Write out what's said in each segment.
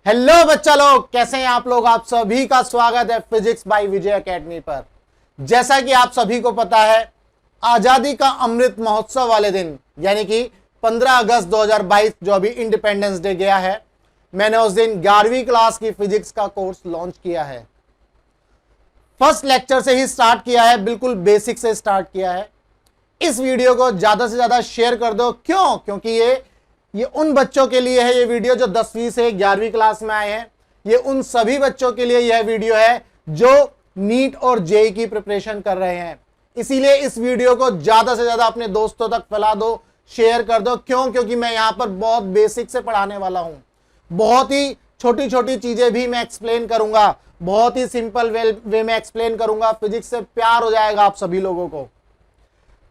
Hello बच्चा लोग, कैसे हैं आप लोग। आप सभी का स्वागत है फिजिक्स बाय विजय एकेडमी पर। जैसा कि आप सभी को पता है, आजादी का अमृत महोत्सव वाले दिन यानी कि 15 अगस्त 2022 जो अभी इंडिपेंडेंस डे गया है, मैंने उस दिन 11वीं क्लास की फिजिक्स का कोर्स लॉन्च किया है। फर्स्ट लेक्चर से ही स्टार्ट किया है, बिल्कुल बेसिक से स्टार्ट किया है। इस वीडियो को ज्यादा से ज्यादा शेयर कर दो। क्यों? क्योंकि ये उन बच्चों के लिए है ये वीडियो जो 10वीं से 11वीं क्लास में आए हैं। ये उन सभी बच्चों के लिए यह वीडियो है जो नीट और जेईई की प्रिपरेशन कर रहे हैं। इसीलिए इस वीडियो को ज्यादा से ज्यादा अपने दोस्तों तक फैला दो, शेयर कर दो। क्यों? क्योंकि मैं यहां पर बहुत बेसिक से पढ़ाने वाला हूं। बहुत ही छोटी छोटी चीजें भी मैं एक्सप्लेन करूंगा, बहुत ही सिंपल वे में एक्सप्लेन करूंगा। फिजिक्स से प्यार हो जाएगा आप सभी लोगों को।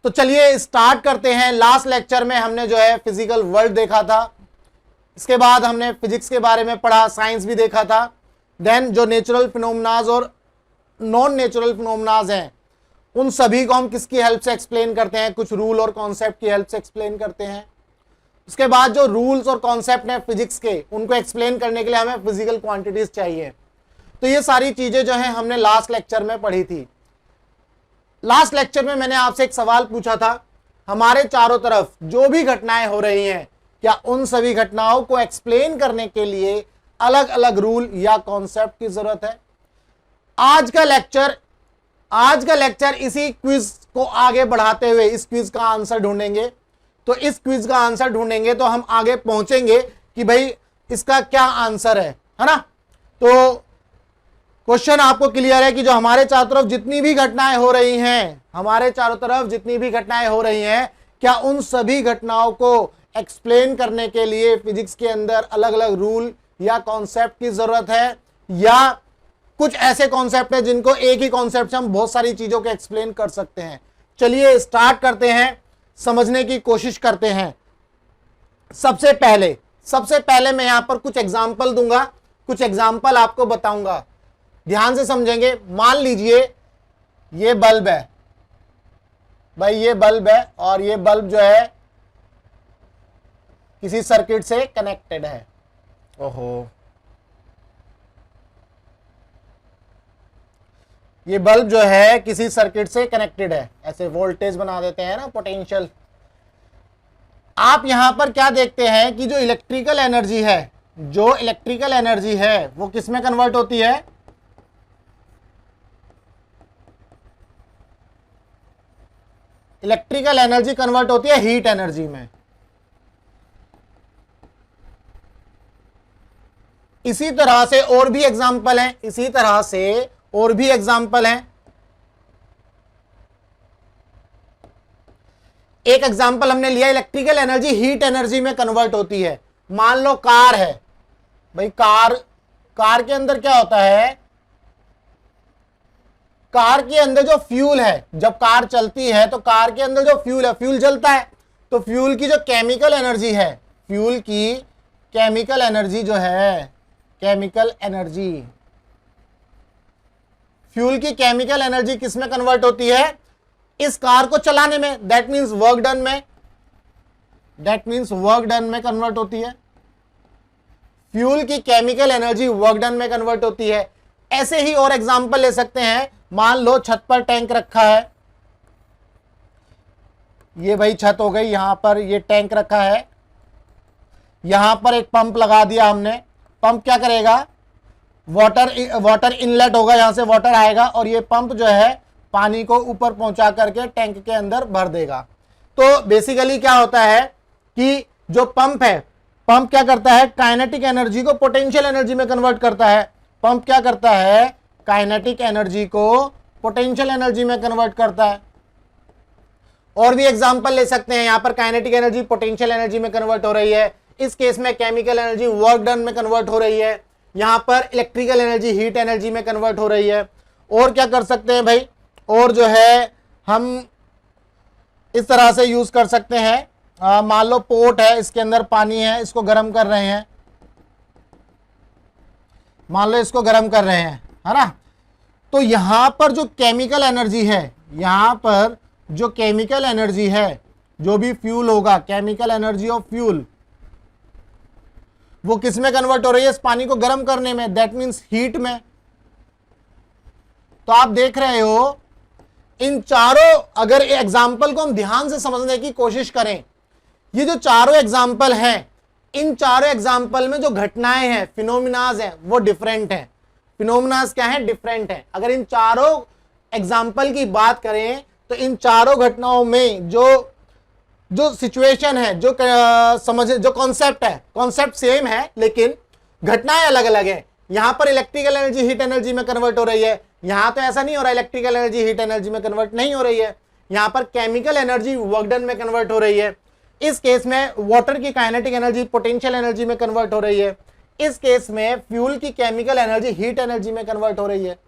तो चलिए स्टार्ट करते हैं। लास्ट लेक्चर में हमने जो है फिजिकल वर्ल्ड देखा था, इसके बाद हमने फिजिक्स के बारे में पढ़ा, साइंस भी देखा था। देन जो नेचुरल फिनोमेनाज और नॉन नेचुरल फिनोमेनाज हैं, उन सभी को हम किसकी हेल्प से एक्सप्लेन करते हैं? कुछ रूल और कॉन्सेप्ट की हेल्प से एक्सप्लेन करते हैं। उसके बाद जो रूल्स और कॉन्सेप्ट हैं फिजिक्स के, उनको एक्सप्लेन करने के लिए हमें फिजिकल क्वांटिटीज चाहिए। तो ये सारी चीजें जो है हमने लास्ट लेक्चर में पढ़ी थी। लास्ट लेक्चर में मैंने आपसे एक सवाल पूछा था, हमारे चारों तरफ जो भी घटनाएं हो रही हैं, क्या उन सभी घटनाओं को एक्सप्लेन करने के लिए अलग अलग रूल या कॉन्सेप्ट की जरूरत है? आज का लेक्चर इसी क्विज को आगे बढ़ाते हुए इस क्विज का आंसर ढूंढेंगे। तो इस क्विज का आंसर ढूंढेंगे तो हम आगे पहुंचेंगे कि भाई इसका क्या आंसर है ना। तो क्वेश्चन आपको क्लियर है कि जो हमारे चारों तरफ जितनी भी घटनाएं हो रही हैं, क्या उन सभी घटनाओं को एक्सप्लेन करने के लिए फिजिक्स के अंदर अलग अलग रूल या कॉन्सेप्ट की जरूरत है, या कुछ ऐसे कॉन्सेप्ट है जिनको एक ही कॉन्सेप्ट से हम बहुत सारी चीजों को एक्सप्लेन कर सकते हैं? चलिए स्टार्ट करते हैं, समझने की कोशिश करते हैं। सबसे पहले मैं यहां पर कुछ एग्जाम्पल दूंगा, कुछ एग्जाम्पल आपको बताऊंगा, ध्यान से समझेंगे। मान लीजिए ये बल्ब है भाई, ये बल्ब है और ये बल्ब जो है किसी सर्किट से कनेक्टेड है। ओहो, ये बल्ब जो है किसी सर्किट से कनेक्टेड है। ऐसे वोल्टेज बना देते हैं ना, पोटेंशियल। आप यहां पर क्या देखते हैं कि जो इलेक्ट्रिकल एनर्जी है वो किस में कन्वर्ट होती है? इलेक्ट्रिकल एनर्जी कन्वर्ट होती है हीट एनर्जी में। इसी तरह से और भी एग्जाम्पल हैं, एक एग्जाम्पल हमने लिया, इलेक्ट्रिकल एनर्जी हीट एनर्जी में कन्वर्ट होती है। मान लो कार है भाई, कार के अंदर क्या होता है? कार के अंदर जो फ्यूल है, जब कार चलती है तो कार के अंदर जो फ्यूल है, फ्यूल जलता है। तो फ्यूल की जो केमिकल एनर्जी है, फ्यूल की केमिकल एनर्जी किस में कन्वर्ट होती है? इस कार को चलाने में, दैट मीन्स वर्क डन में कन्वर्ट होती है। फ्यूल की केमिकल एनर्जी वर्क डन में कन्वर्ट होती है। ऐसे ही और एग्जांपल ले सकते हैं। मान लो छत पर टैंक रखा है, ये भाई छत हो गई, यहां पर ये टैंक रखा है, यहां पर एक पंप लगा दिया हमने। पंप क्या करेगा? वाटर इनलेट होगा, यहां से वाटर आएगा और ये पंप जो है पानी को ऊपर पहुंचा करके टैंक के अंदर भर देगा। तो बेसिकली क्या होता है कि जो पंप है, पंप क्या करता है? काइनेटिक एनर्जी को पोटेंशियल एनर्जी में कन्वर्ट करता है। पंप क्या करता है? काइनेटिक एनर्जी को पोटेंशियल एनर्जी में कन्वर्ट करता है। और भी एग्जांपल ले सकते हैं। यहां पर काइनेटिक एनर्जी पोटेंशियल एनर्जी में कन्वर्ट हो रही है, इस केस में केमिकल एनर्जी वर्क डन में कन्वर्ट हो रही है, यहां पर इलेक्ट्रिकल एनर्जी हीट एनर्जी में कन्वर्ट हो रही है। और क्या कर सकते हैं भाई? और जो है हम इस तरह से यूज कर सकते हैं। मान लो पोट है, इसके अंदर पानी है, इसको गर्म कर रहे हैं, मान लो इसको गर्म कर रहे हैं, है ना। तो यहां पर जो केमिकल एनर्जी है, जो भी फ्यूल होगा, केमिकल एनर्जी ऑफ फ्यूल, वो किस में कन्वर्ट हो रही है? इस पानी को गर्म करने में, दैट मीन्स हीट में। तो आप देख रहे हो इन चारों, अगर एग्जाम्पल को हम ध्यान से समझने की कोशिश करें, ये जो चारों एग्जाम्पल हैं, इन चारों एग्जाम्पल में जो घटनाएं हैं, फिनोमिनाज हैं, वो डिफरेंट हैं। फिनोमिनाज क्या है? डिफरेंट है। अगर इन चारों एग्जाम्पल की बात करें तो इन चारों घटनाओं में जो सिचुएशन है, जो समझ, जो कॉन्सेप्ट है, कॉन्सेप्ट सेम है लेकिन घटनाएं अलग अलग है। यहां पर इलेक्ट्रिकल एनर्जी हीट एनर्जी में कन्वर्ट हो रही है, यहां तो ऐसा नहीं हो रहा, इलेक्ट्रिकल एनर्जी हीट एनर्जी में कन्वर्ट नहीं हो रही है, यहां पर केमिकल एनर्जी वर्क डन में कन्वर्ट हो रही है। इस केस में वाटर की काइनेटिक एनर्जी पोटेंशियल एनर्जी में कन्वर्ट हो रही है। इस केस में फ्यूल की केमिकल एनर्जी हीट एनर्जी में कन्वर्ट हो रही है।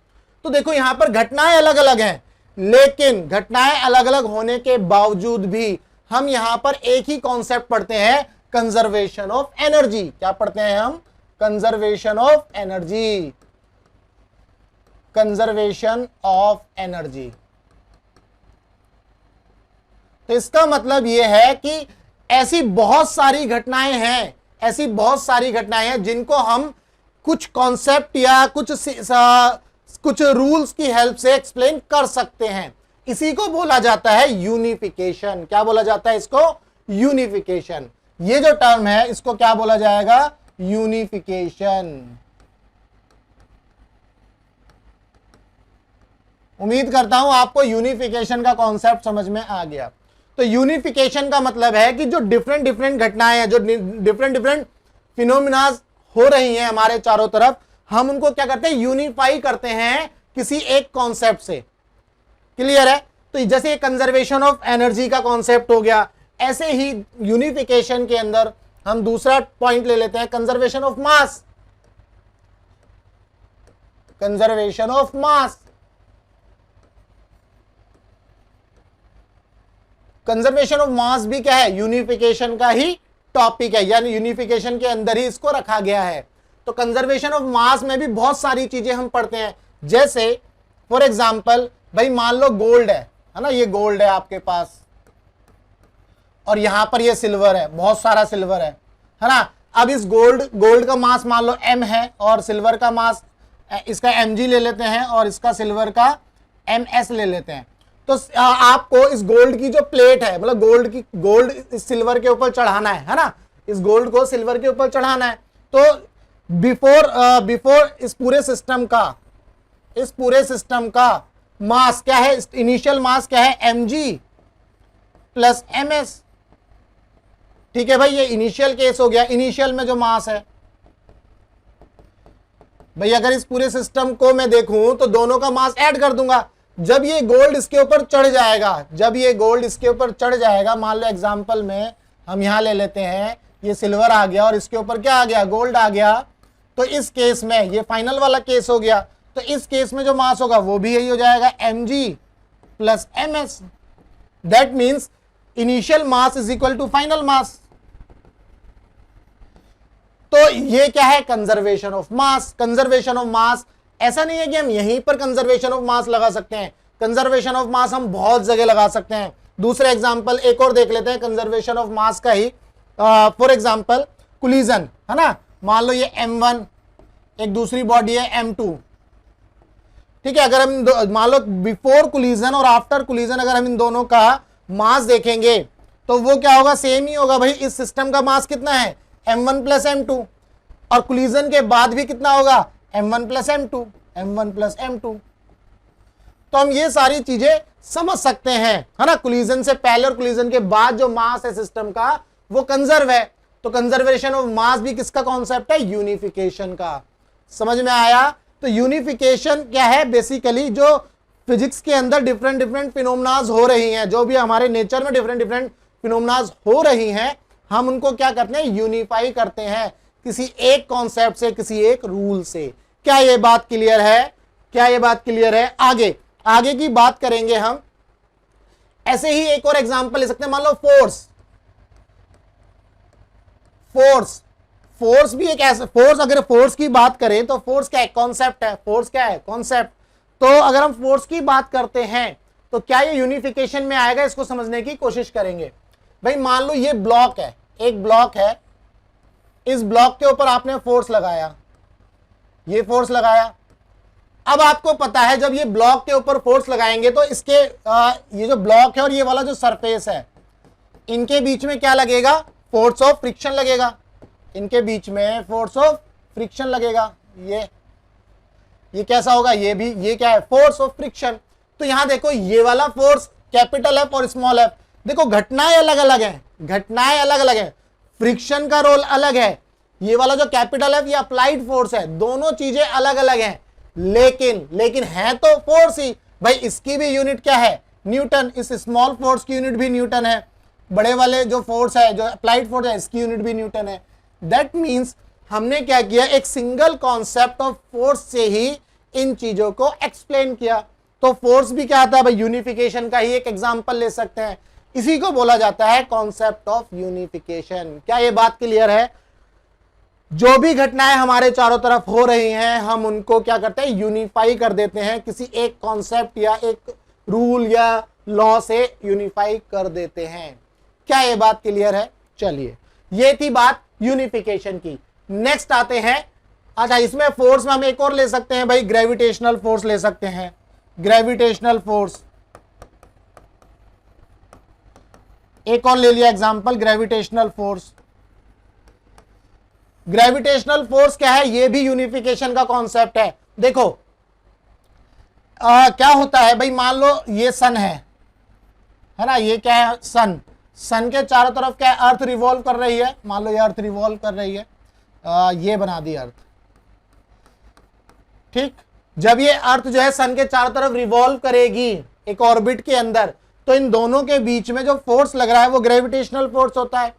तो देखो यहां पर घटनाएं अलग अलग हैं, लेकिन घटनाएं अलग अलग होने के बावजूद भी हम यहां पर एक ही कॉन्सेप्ट पढ़ते हैं, कंजर्वेशन ऑफ एनर्जी। क्या पढ़ते हैं हम? Conservation of energy. Conservation of energy. तो इसका मतलब यह है कि ऐसी बहुत सारी घटनाएं हैं, ऐसी बहुत सारी घटनाएं हैं जिनको हम कुछ कॉन्सेप्ट या कुछ रूल्स की हेल्प से एक्सप्लेन कर सकते हैं। इसी को बोला जाता है यूनिफिकेशन। क्या बोला जाता है इसको? यूनिफिकेशन। ये जो टर्म है इसको क्या बोला जाएगा? यूनिफिकेशन। उम्मीद करता हूं आपको यूनिफिकेशन का कॉन्सेप्ट समझ में आ गया। तो यूनिफिकेशन का मतलब है कि जो डिफरेंट डिफरेंट घटनाएं हैं, जो डिफरेंट डिफरेंट फिनोमिनाज हो रही हैं हमारे चारों तरफ, हम उनको क्या करते हैं? यूनिफाई करते हैं किसी एक कॉन्सेप्ट से। क्लियर है? तो जैसे कंजर्वेशन ऑफ एनर्जी का कॉन्सेप्ट हो गया, ऐसे ही यूनिफिकेशन के अंदर हम दूसरा पॉइंट ले लेते हैं, conservation of mass. Conservation of mass. Conservation of मास भी क्या है? यूनिफिकेशन का ही टॉपिक है, यानी यूनिफिकेशन के अंदर ही इसको रखा गया है। तो कंजर्वेशन ऑफ मास में भी बहुत सारी चीजें हम पढ़ते हैं। जैसे फॉर एग्जांपल, भाई मान लो गोल्ड है ना, ये गोल्ड है आपके पास और यहां पर ये सिल्वर है, बहुत सारा सिल्वर है ना। अब इस गोल्ड का मास मान लो m है और सिल्वर का मास, इसका mg ले लेते हैं और इसका सिल्वर का ms ले लेते हैं। तो आपको इस गोल्ड की जो प्लेट है, मतलब गोल्ड इस सिल्वर के ऊपर चढ़ाना है ना, इस गोल्ड को सिल्वर के ऊपर चढ़ाना है। तो बिफोर इस पूरे सिस्टम का मास क्या है? इनिशियल मास क्या है? mg plus ms। ठीक है भाई, ये इनिशियल केस हो गया। इनिशियल में जो मास है भाई, अगर इस पूरे सिस्टम को मैं देखूं तो दोनों का मास ऐड कर दूंगा। जब ये गोल्ड इसके ऊपर चढ़ जाएगा, मान लो एग्जांपल में हम यहां ले लेते हैं, ये सिल्वर आ गया और इसके ऊपर क्या आ गया? गोल्ड आ गया। तो इस केस में ये फाइनल वाला केस हो गया। तो इस केस में जो मास होगा वो भी यही हो जाएगा, mg plus ms। That means initial mass is equal to final mass. तो ये क्या है? Conservation of mass. Conservation of mass ऐसा नहीं है कि हम यहीं पर कंजर्वेशन ऑफ मास लगा सकते हैं, कंजर्वेशन ऑफ मास हम बहुत जगह लगा सकते हैं। दूसरे एग्जांपल एक और देख लेते हैं कंजर्वेशन ऑफ मास का ही। फॉर एग्जांपल कोलिजन है ना, मान लो ये m1, एक दूसरी बॉडी है m2। ठीक है, अगर हम मान लो बिफोर कोलिजन और आफ्टर कोलिजन अगर हम इन दोनों का मास देखेंगे तो वो क्या होगा? सेम ही होगा भाई। इस सिस्टम का मास कितना है? m1 plus m2। और कोलिजन के बाद भी कितना होगा? m1 plus m2, m1 plus m2। तो हम ये सारी चीजें समझ सकते हैं, है ना। कोलिजन से पहले और कोलिजन के बाद जो मास है सिस्टम का वो कंजर्व है। तो कंजर्वेशन ऑफ मास भी किसका कॉन्सेप्ट है? यूनिफिकेशन का। समझ में आया? तो यूनिफिकेशन क्या है? बेसिकली जो फिजिक्स के अंदर डिफरेंट डिफरेंट फिनोमेनाज हो रही हैं, जो भी हमारे नेचर में डिफरेंट डिफरेंट फिनोमेनाज हो रही हैं, हम उनको क्या करते हैं? यूनिफाई करते हैं किसी एक कॉन्सेप्ट से, किसी एक रूल से। क्या ये बात क्लियर है? आगे की बात करेंगे हम। ऐसे ही एक और एग्जांपल ले सकते हैं, मान लो फोर्स भी एक ऐसा अगर फोर्स की बात करें तो फोर्स क्या है? कॉन्सेप्ट है। फोर्स क्या है? कॉन्सेप्ट। तो अगर हम फोर्स की बात करते हैं तो क्या ये यूनिफिकेशन में आएगा? इसको समझने की कोशिश करेंगे। भाई मान लो ये ब्लॉक है, एक ब्लॉक है इस ब्लॉक के ऊपर आपने फोर्स लगाया, ये फोर्स लगाया। अब आपको पता है जब ये ब्लॉक के ऊपर फोर्स लगाएंगे तो इसके ये जो ब्लॉक है और ये वाला जो सरफेस है, इनके बीच में क्या लगेगा? फोर्स ऑफ फ्रिक्शन लगेगा। इनके बीच में फोर्स ऑफ फ्रिक्शन लगेगा। ये कैसा होगा? ये भी, ये क्या है? Force of friction. तो यहां देखो ये वाला फोर्स कैपिटल एफ और स्मॉल एफ, देखो घटनाएं अलग अलग हैं, घटनाएं अलग अलग हैं, फ्रिक्शन का रोल अलग है। ये वाला जो कैपिटल एफ ये अप्लाइड फोर्स है, दोनों चीजें अलग अलग हैं, लेकिन है तो फोर्स ही। भाई इसकी भी यूनिट क्या है? न्यूटन। इस स्मॉल फोर्स की यूनिट भी न्यूटन है, बड़े वाले जो फोर्स है, जो अप्लाइड फोर्स है, इसकी यूनिट भी न्यूटन है। दैट मीन्स हमने क्या किया? एक सिंगल कॉन्सेप्ट ऑफ फोर्स से ही इन चीजों को एक्सप्लेन किया। तो फोर्स भी क्या आता है भाई? यूनिफिकेशन का ही एक एग्जांपल ले सकते हैं। इसी को बोला जाता है कॉन्सेप्ट ऑफ यूनिफिकेशन। क्या ये बात क्लियर है? जो भी घटनाएं हमारे चारों तरफ हो रही हैं, हम उनको क्या करते हैं? यूनिफाई कर देते हैं, किसी एक कॉन्सेप्ट या एक रूल या लॉ से यूनिफाई कर देते हैं। क्या ये बात क्लियर है? चलिए, ये थी बात यूनिफिकेशन की। नेक्स्ट आते हैं, अच्छा इसमें फोर्स में हम एक और ले सकते हैं भाई, ग्रेविटेशनल फोर्स ले सकते हैं। ग्रेविटेशनल फोर्स एक और ले लिया example, gravitational force. Gravitational force क्या है? ये भी यूनिफिकेशन का कॉन्सेप्ट है। देखो क्या होता है भाई, मान लो ये सन है ना, ये क्या है? सन। सन के चारों तरफ क्या है? अर्थ रिवॉल्व कर रही है। मान लो ये अर्थ रिवॉल्व कर रही है, ये बना दी अर्थ, ठीक। जब ये अर्थ जो है सन के चारों तरफ रिवॉल्व करेगी एक ऑर्बिट के अंदर, तो इन दोनों के बीच में जो फोर्स लग रहा है वो ग्रेविटेशनल फोर्स होता है,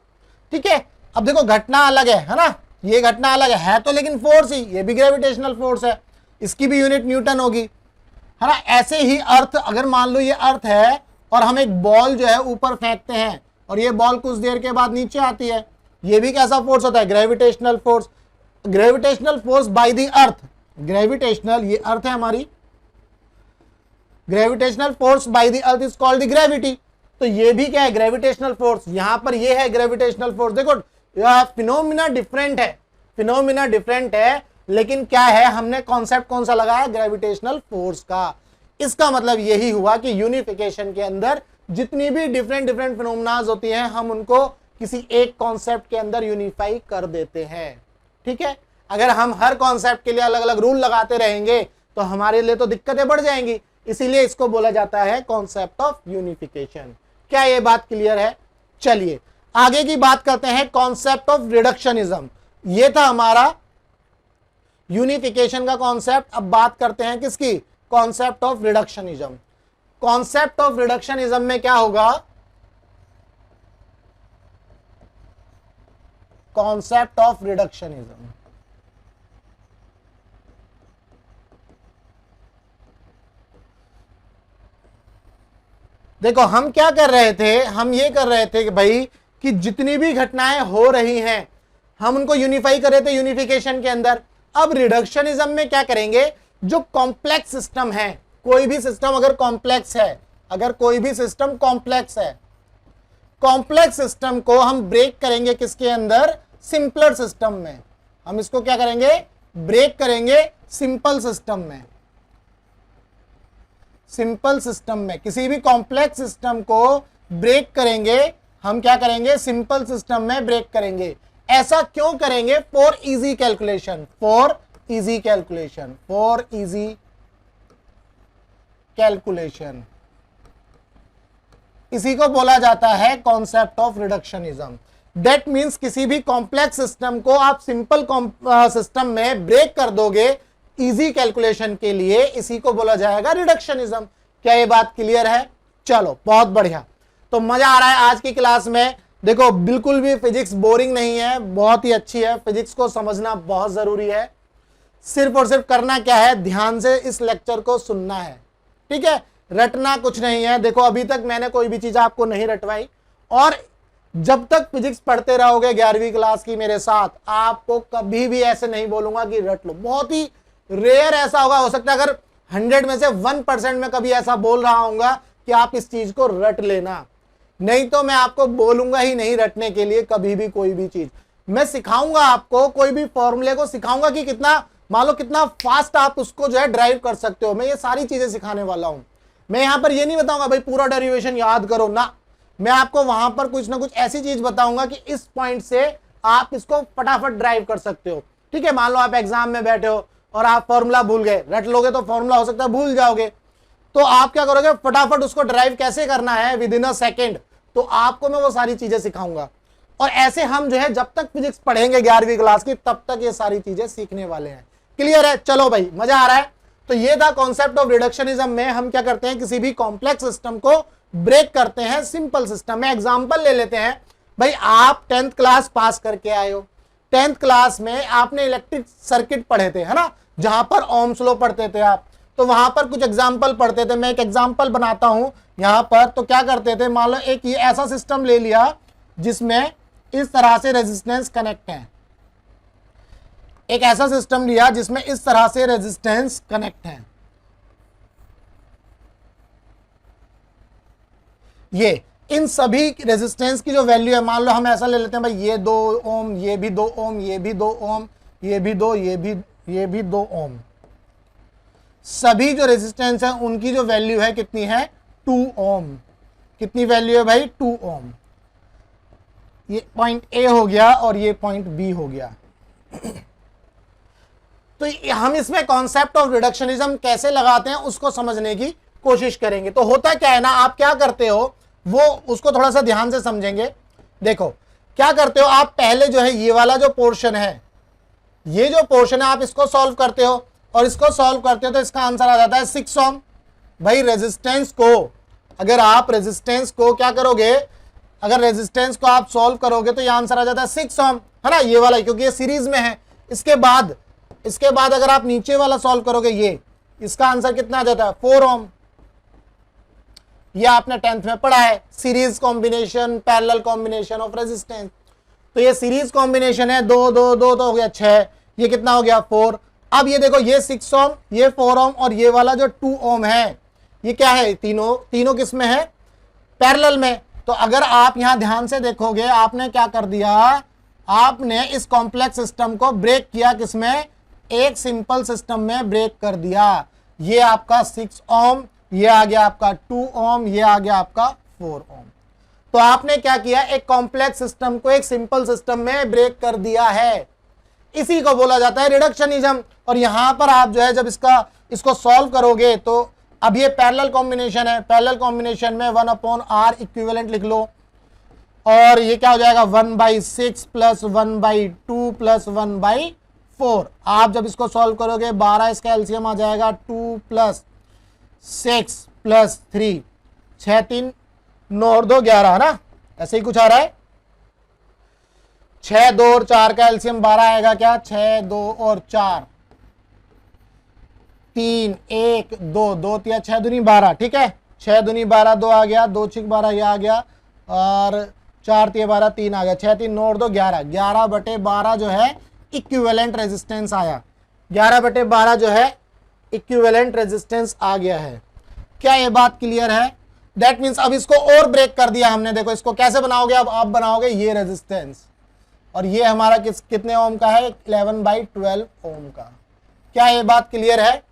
ठीक है। अब देखो घटना अलग है ना, ये घटना अलग है तो लेकिन फोर्स ही, ये भी ग्रेविटेशनल फोर्स है, इसकी भी यूनिट न्यूटन होगी, है ना। ऐसे ही अर्थ, अगर मान लो ये अर्थ है और हम एक बॉल जो है ऊपर फेंकते हैं और ये बॉल कुछ देर के बाद नीचे आती है, ये भी कैसा फोर्स होता है? Gravitational force. Gravitational force by the earth, gravitational, ये अर्थ है हमारी, gravitational force by the earth is called the gravity. तो ये भी क्या है? Gravitational force. यहां पर ये है ग्रेविटेशनल फोर्स। देखो फिनोमिना डिफरेंट है, फिनोमिना डिफरेंट है, लेकिन क्या है? हमने कॉन्सेप्ट कौन सा लगाया? ग्रेविटेशनल फोर्स का। इसका मतलब यही हुआ कि यूनिफिकेशन के अंदर जितनी भी डिफरेंट फिनोमिनाज होती हैं, हम उनको किसी एक कॉन्सेप्ट के अंदर यूनिफाई कर देते हैं, ठीक है। अगर हम हर कॉन्सेप्ट के लिए अलग अलग रूल लगाते रहेंगे तो हमारे लिए तो दिक्कतें बढ़ जाएंगी, इसीलिए इसको बोला जाता है कॉन्सेप्ट ऑफ यूनिफिकेशन। क्या ये बात क्लियर है? चलिए आगे की बात करते हैं, कॉन्सेप्ट ऑफ रिडक्शनिज्म। ये था हमारा यूनिफिकेशन का कॉन्सेप्ट। अब बात करते हैं किसकी? Concept of reductionism. Concept of reductionism में क्या होगा? कॉन्सेप्ट ऑफ रिडक्शनिज्म, देखो हम क्या कर रहे थे? हम ये कर रहे थे कि भाई कि जितनी भी घटनाएं हो रही हैं हम उनको यूनिफाई कर रहे थे यूनिफिकेशन के अंदर। अब रिडक्शनिज्म में क्या करेंगे? जो कॉम्प्लेक्स सिस्टम है, कोई भी सिस्टम अगर कॉम्प्लेक्स है, अगर कोई भी सिस्टम कॉम्प्लेक्स है, कॉम्प्लेक्स सिस्टम को हम ब्रेक करेंगे किसके अंदर? सिंपलर सिस्टम में। हम इसको क्या करेंगे? ब्रेक करेंगे सिंपल सिस्टम में। सिंपल सिस्टम में किसी भी कॉम्प्लेक्स सिस्टम को ब्रेक करेंगे, हम क्या करेंगे? सिंपल सिस्टम में ब्रेक करेंगे। ऐसा क्यों करेंगे? For easy calculation, for easy calculation, for easy calculation. इसी को बोला जाता है concept of reductionism. That means किसी भी कॉम्प्लेक्स सिस्टम को आप सिंपल सिस्टम में ब्रेक कर दोगे इजी कैलकुलेशन के लिए, इसी को बोला जाएगा रिडक्शनिज्म। क्या ये बात क्लियर है? चलो बहुत बढ़िया, तो मजा आ रहा है आज की क्लास में। देखो बिल्कुल भी फिजिक्स बोरिंग नहीं है, बहुत ही अच्छी है। फिजिक्स को समझना बहुत जरूरी है। सिर्फ और सिर्फ करना क्या है? ध्यान से इस लेक्चर को सुनना है, ठीक है। रटना कुछ नहीं है। देखो अभी तक मैंने कोई भी चीज आपको नहीं रटवाई, और जब तक फिजिक्स पढ़ते रहोगे 11वीं क्लास की मेरे साथ, आपको कभी भी ऐसे नहीं बोलूंगा कि रट लो। बहुत ही रेयर ऐसा होगा, हो सकता है अगर 100 में से 1% में कभी ऐसा बोल रहा हूंगा कि आप इस चीज को रट लेना, नहीं तो मैं आपको बोलूंगा ही नहीं रटने के लिए कभी भी कोई भी चीज। मैं सिखाऊंगा आपको, कोई भी फॉर्मूले को सिखाऊंगा कि कितना, मान लो कितना फास्ट आप उसको जो है ड्राइव कर सकते हो। मैं ये सारी चीजें सिखाने वाला हूं। मैं यहां पर ये नहीं बताऊंगा भाई पूरा डेरिवेशन याद करो ना, मैं आपको वहां पर कुछ ना कुछ ऐसी चीज बताऊंगा कि इस पॉइंट से आप इसको फटाफट ड्राइव कर सकते हो। ठीक है, मान लो आप एग्जाम में बैठे हो और आप फॉर्मूला भूल गए, रट लोगे तो फॉर्मूला हो सकता है भूल जाओगे, तो आप क्या करोगे, फटाफट उसको ड्राइव कैसे करना है विद इन अ सेकेंड, तो आपको मैं वो सारी चीजें सिखाऊंगा। और ऐसे हम जो है जब तक फिजिक्स पढ़ेंगे 11वीं क्लास की, तब तक ये सारी चीजें सीखने वाले हैं। क्लियर है? चलो भाई, मजा आ रहा है? तो ये था कॉन्सेप्ट ऑफ रिडक्शनिज्म में हम क्या करते हैं, किसी भी कॉम्प्लेक्स सिस्टम को ब्रेक करते हैं सिंपल सिस्टम में। एग्जांपल ले लेते हैं भाई, आप 10th क्लास पास करके आए हो, 10th क्लास में आपने इलेक्ट्रिक सर्किट पढ़े थे, है ना, जहां पर ओम्स लॉ पढ़ते थे आप, तो वहां पर कुछ एग्जाम्पल पढ़ते थे। मैं एक एग्जाम्पल बनाता हूं यहां पर। तो क्या करते थे, मान लो एक ये ऐसा सिस्टम ले लिया जिसमें इस तरह से रेजिस्टेंस कनेक्ट है, एक ऐसा सिस्टम लिया जिसमें इस तरह से रेजिस्टेंस कनेक्ट है। ये इन सभी रेजिस्टेंस की जो वैल्यू है, मान लो हम ऐसा ले लेते हैं भाई, ये 2 ओम, ये भी 2 ओम, ये भी 2 ओम, ये भी 2, ये भी 2 ओम, सभी जो रेजिस्टेंस है उनकी जो वैल्यू है कितनी है, 2 ओम। कितनी वैल्यू है भाई, 2 ओम। ये पॉइंट ए हो गया और ये पॉइंट बी हो गया। तो हम इसमें कॉन्सेप्ट ऑफ रिडक्शनिज्म कैसे लगाते हैं उसको समझने की कोशिश करेंगे। तो होता क्या है ना, आप क्या करते हो वो उसको थोड़ा सा ध्यान से समझेंगे। देखो क्या करते हो आप, पहले जो है ये वाला जो पोर्शन है, ये जो पोर्शन है आप इसको सॉल्व करते हो, और इसको सॉल्व करते हो तो इसका आंसर आ जाता है 6 ओम। भाई रेजिस्टेंस को, अगर आप रेजिस्टेंस को क्या करोगे, अगर रेजिस्टेंस को आप सॉल्व करोगे तो ये आंसर आ जाता है 6 ओम, है ना, ये वाला, क्योंकि ये सीरीज में है। इसके बाद अगर आप नीचे वाला सॉल्व करोगे, ये इसका आंसर कितना आ जाता है, 4 ओम। ये आपने 10th में पढ़ा है, series combination, parallel combination of resistance. तो ये सीरीज कॉम्बिनेशन है, 2 2 2 तो हो गया 6, ये कितना हो गया 4। अब ये देखो, ये 6 ओम, ये 4 ओम और ये वाला जो 2 ओम है, ये क्या है, तीनों किस में है, पैरेलल में। तो अगर आप यहां ध्यान से देखोगे, आपने क्या कर दिया, आपने इस कॉम्प्लेक्स सिस्टम को ब्रेक किया, किसमें, एक सिंपल सिस्टम में ब्रेक कर दिया। ये आपका 6 ओम, ये आ गया आपका 2 ओम, ये आ गया आपका 4 ओम। तो आपने क्या किया, एक कॉम्प्लेक्स सिस्टम को एक सिंपल सिस्टम में ब्रेक कर दिया है। इसी को बोला जाता है रिडक्शनिज्म। और यहां पर आप जो है जब इसको सॉल्व करोगे, तो अब ये पैरेलल कॉम्बिनेशन है, पैरेलल कॉम्बिनेशन में 1/r इक्विवेलेंट लिख लो, और ये क्या हो जाएगा 1/6 प्लस 1/2 प्लस 1/4। आप जब इसको सॉल्व करोगे 12, इसका एलसीएम आ जाएगा 2 प्लस 6 प्लस 3, 6 3 9 और 2 11, है ना, ऐसे ही कुछ आ रहा है। 6 2 और 4 का एलसीएम 12 आएगा क्या, 6 2 और 4, 3 1 2 2 3 6 दूनी 12, ठीक है, 6 दूनी 12, 2 आ गया, 2 6 12 ये आ गया, और 4 3 12 3 आ गया, 6 3 9 और 2 11, 11/12 जो है इक्विवेलेंट रेजिस्टेंस आया, 11/12 जो है इक्विवेलेंट रेजिस्टेंस आ गया है। क्या ये बात क्लियर है? दैट मीन्स अब इसको और ब्रेक कर दिया हमने। देखो इसको कैसे बनाओगे, अब आप बनाओगे ये रेजिस्टेंस, और ये हमारा कितने ओम का है, 11/12 ओम का। क्या ये बात क्लियर है?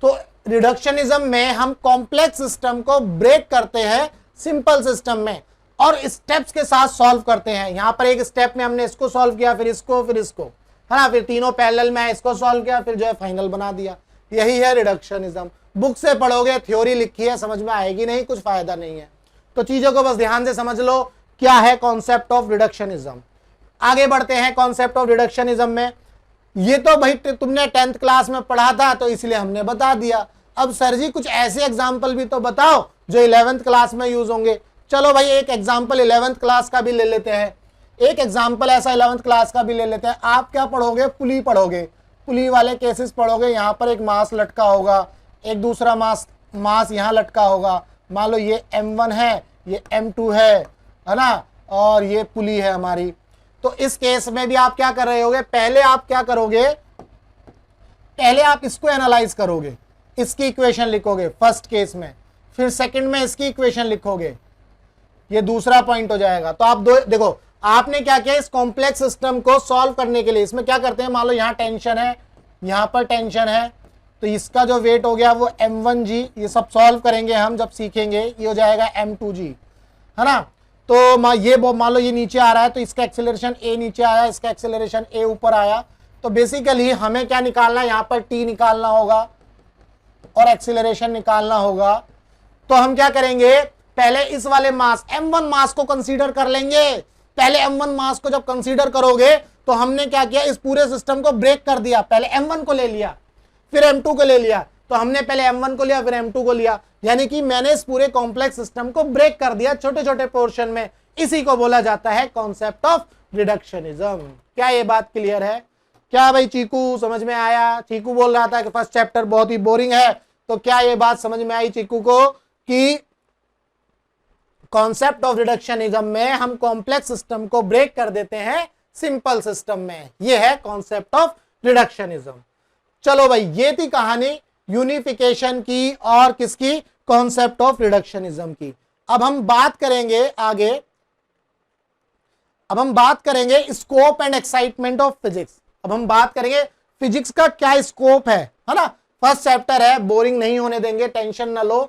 तो रिडक्शनिज्म में हम कॉम्प्लेक्स सिस्टम को ब्रेक करते हैं सिंपल सिस्टम में, और स्टेप्स के साथ सॉल्व करते हैं। यहां पर एक स्टेप में हमने इसको सॉल्व किया, फिर इसको, फिर इसको, है ना, फिर तीनों पैरेलल में इसको सॉल्व किया, फिर जो है फाइनल बना दिया। यही है रिडक्शनिज्म। बुक से पढ़ोगे, थ्योरी लिखी है, समझ में आएगी नहीं, कुछ फायदा नहीं है। तो चीजों को बस ध्यान से समझ लो, क्या है कॉन्सेप्ट ऑफ रिडक्शनिज्म। आगे बढ़ते हैं कॉन्सेप्ट ऑफ रिडक्शनिज्म में। ये तो भाई तुमने 10th क्लास में पढ़ा था, तो इसलिए हमने बता दिया। अब सर जी कुछ ऐसे एग्जाम्पल भी तो बताओ जो 11th क्लास में यूज होंगे। चलो भाई एक एग्जाम्पल 11th क्लास का भी ले लेते हैं, एक एग्जाम्पल ऐसा 11th क्लास का भी ले लेते हैं। आप क्या पढ़ोगे, पुली पढ़ोगे, पुली वाले केसेस पढ़ोगे। यहाँ पर एक मास लटका होगा, एक दूसरा मास यहाँ लटका होगा। मान लो ये M1 है, ये M2 है ना, और ये पुली है हमारी। तो इस केस में भी आप क्या कर रहे होगे, पहले आप क्या करोगे, पहले आप इसको एनालाइज करोगे, इसकी इक्वेशन लिखोगे फर्स्ट केस में, फिर सेकंड में इसकी इक्वेशन लिखोगे, ये दूसरा पॉइंट हो जाएगा। तो आप देखो आपने क्या किया, इस कॉम्प्लेक्स सिस्टम को सॉल्व करने के लिए इसमें क्या करते हैं, मान लो यहां टेंशन है, यहां पर टेंशन है, तो इसका जो वेट हो गया वो m1g, ये सब सॉल्व करेंगे हम जब सीखेंगे, ये हो जाएगा m2g, है ना। तो ये मान लो ये नीचे आ रहा है, तो इसका एक्सेलरेशन a नीचे आया, इसका एक्सेलरेशन a ऊपर आया, तो बेसिकली हमें क्या निकालना है, यहां पर t निकालना होगा और एक्सेलरेशन निकालना होगा। तो हम क्या करेंगे, पहले इस वाले मास m1 मास को कंसीडर कर लेंगे। पहले m1 मास को जब कंसीडर करोगे तो हमने क्या किया, इस पूरे सिस्टम को ब्रेक कर दिया, पहले m1 को ले लिया फिर m2 को ले लिया, तो हमने पहले m1 को लिया फिर m2 को लिया, यानी कि मैंने इस पूरे कॉम्प्लेक्स सिस्टम को ब्रेक कर दिया छोटे छोटे पोर्शन में। इसी को बोला जाता है कॉन्सेप्ट ऑफ रिडक्शनिज्म। क्या ये बात क्लियर है? क्या भाई चीकू समझ में आया? चीकू बोल रहा था कि फर्स्ट चैप्टर बहुत ही बोरिंग है, तो क्या ये बात समझ में आई चीकू को कि कॉन्सेप्ट ऑफ रिडक्शनिज्म में हम कॉम्प्लेक्स सिस्टम को ब्रेक कर देते हैं सिंपल सिस्टम में। ये है कॉन्सेप्ट ऑफ रिडक्शनिज्म। चलो भाई, ये थी कहानी यूनिफिकेशन की और किसकी, कॉन्सेप्ट ऑफ रिडक्शनिज्म की। अब हम बात करेंगे आगे, अब हम बात करेंगे scope and excitement of physics. अब हम बात करेंगे फिजिक्स का क्या स्कोप है ना। फर्स्ट चैप्टर है, बोरिंग नहीं होने देंगे, टेंशन ना लो,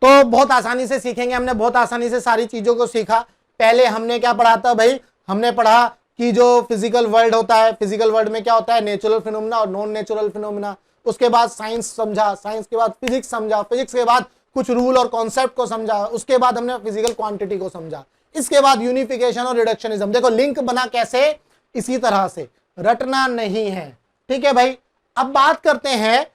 तो बहुत आसानी से सीखेंगे। हमने बहुत आसानी से सारी चीजों को सीखा। पहले हमने क्या पढ़ा था भाई, हमने पढ़ा कि जो फिजिकल वर्ल्ड होता है, फिजिकल वर्ल्ड में क्या होता है, नेचुरल फिनोमेना और नॉन नेचुरल फिनोमेना। उसके बाद साइंस समझा, साइंस के बाद फिजिक्स समझा, फिजिक्स के बाद कुछ रूल और कॉन्सेप्ट को समझा, उसके बाद हमने फिजिकल क्वांटिटी को समझा, इसके बाद यूनिफिकेशन और रिडक्शनिज्म। देखो लिंक बना कैसे, इसी तरह से, रटना नहीं है, ठीक है भाई। अब बात करते हैं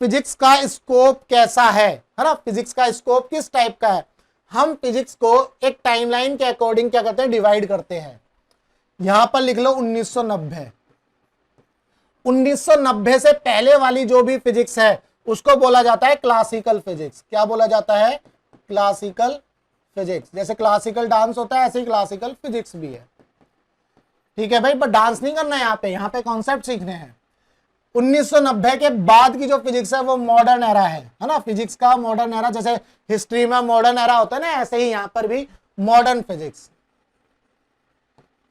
फिजिक्स का स्कोप कैसा है ना। फिजिक्स का स्कोप किस टाइप का है। हम फिजिक्स को एक टाइमलाइन के अकॉर्डिंग क्या करते हैं, डिवाइड करते हैं। यहां पर लिख लो 1990। 1990 से पहले वाली जो भी फिजिक्स है उसको बोला जाता है क्लासिकल फिजिक्स। क्या बोला जाता है, क्लासिकल फिजिक्स। जैसे क्लासिकल डांस होता है ऐसे ही क्लासिकल फिजिक्स भी है, ठीक है भाई। पर डांस नहीं करना है, यहाँ पे कॉन्सेप्ट सीखने हैं। 1990 के बाद की जो फिजिक्स है वो मॉडर्न एरा है ना। फिजिक्स का मॉडर्न एरा, जैसे हिस्ट्री में मॉडर्न एरा होता है ना, ऐसे ही यहां पर भी मॉडर्न फिजिक्स,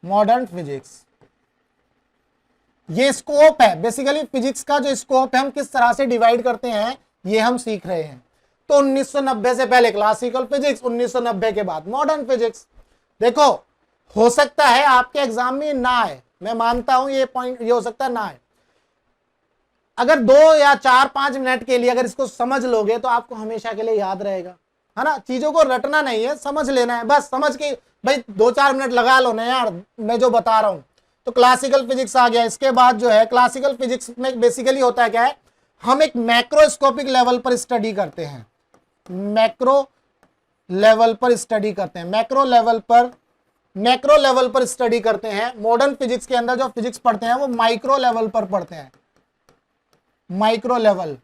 मॉडर्न फिजिक्स। ये स्कोप है बेसिकली फिजिक्स का। जो स्कोप है हम किस तरह से डिवाइड करते हैं ये हम सीख रहे हैं। तो 1990 से पहले क्लासिकल फिजिक्स, 1990 के बाद मॉडर्न फिजिक्स। देखो हो सकता है आपके एग्जाम में ना आए, मैं मानता हूं ये पॉइंट, ये हो सकता है ना आए। अगर 2 या 4-5 मिनट के लिए अगर इसको समझ लोगे तो आपको हमेशा के लिए याद रहेगा, है ना। चीजों को रटना नहीं है, समझ लेना है बस। समझ के भाई 2-4 मिनट लगा लो ना यार, मैं जो बता रहा हूं। तो क्लासिकल फिजिक्स आ गया। इसके बाद जो है क्लासिकल फिजिक्स में बेसिकली होता है क्या है, हम एक मैक्रोस्कोपिक लेवल पर स्टडी करते हैं, मैक्रो लेवल पर स्टडी करते हैं, मैक्रो लेवल पर स्टडी करते हैं। मॉडर्न फिजिक्स के अंदर जो फिजिक्स पढ़ते हैं वो माइक्रो लेवल पर पढ़ते हैं, माइक्रो लेवल।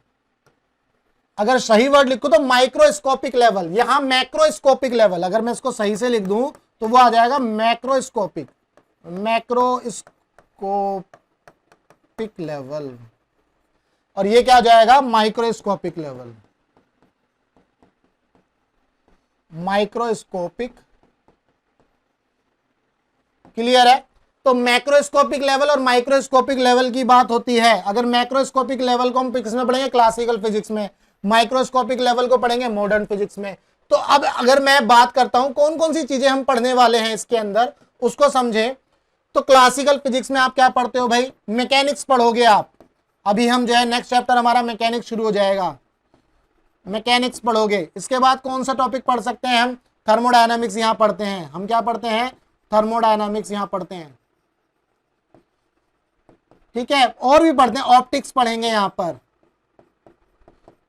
अगर सही वर्ड लिखो तो माइक्रोस्कोपिक लेवल, यहां मैक्रोस्कोपिक लेवल। अगर मैं इसको सही से लिख दूं तो वो आ जाएगा मैक्रोस्कोपिक, मैक्रोस्कोपिक लेवल। और ये क्या हो जाएगा, माइक्रोस्कोपिक लेवल, माइक्रोस्कोपिक। क्लियर है? तो मैक्रोस्कोपिक लेवल और माइक्रोस्कोपिक लेवल की बात होती है। अगर मैक्रोस्कोपिक लेवल को हम किसमें पढ़ेंगे, क्लासिकल फिजिक्स में। माइक्रोस्कोपिक लेवल को पढ़ेंगे मॉडर्न फिजिक्स में। तो अब अगर मैं बात करता हूं कौन कौन सी चीजें हम पढ़ने वाले हैं इसके अंदर, उसको समझे। तो क्लासिकल फिजिक्स में आप क्या पढ़ते हो भाई, मैकेनिक्स पढ़ोगे आप। अभी हम जो है नेक्स्ट चैप्टर हमारा मैकेनिक्स शुरू हो जाएगा, मैकेनिक्स पढ़ोगे। इसके बाद कौन सा टॉपिक पढ़ सकते हैं हम, थर्मोडायनामिक्स यहां पढ़ते हैं। हम क्या पढ़ते हैं, थर्मोडायनामिक्स यहां पढ़ते हैं, ठीक है। और भी पढ़ते हैं, ऑप्टिक्स पढ़ेंगे यहां पर,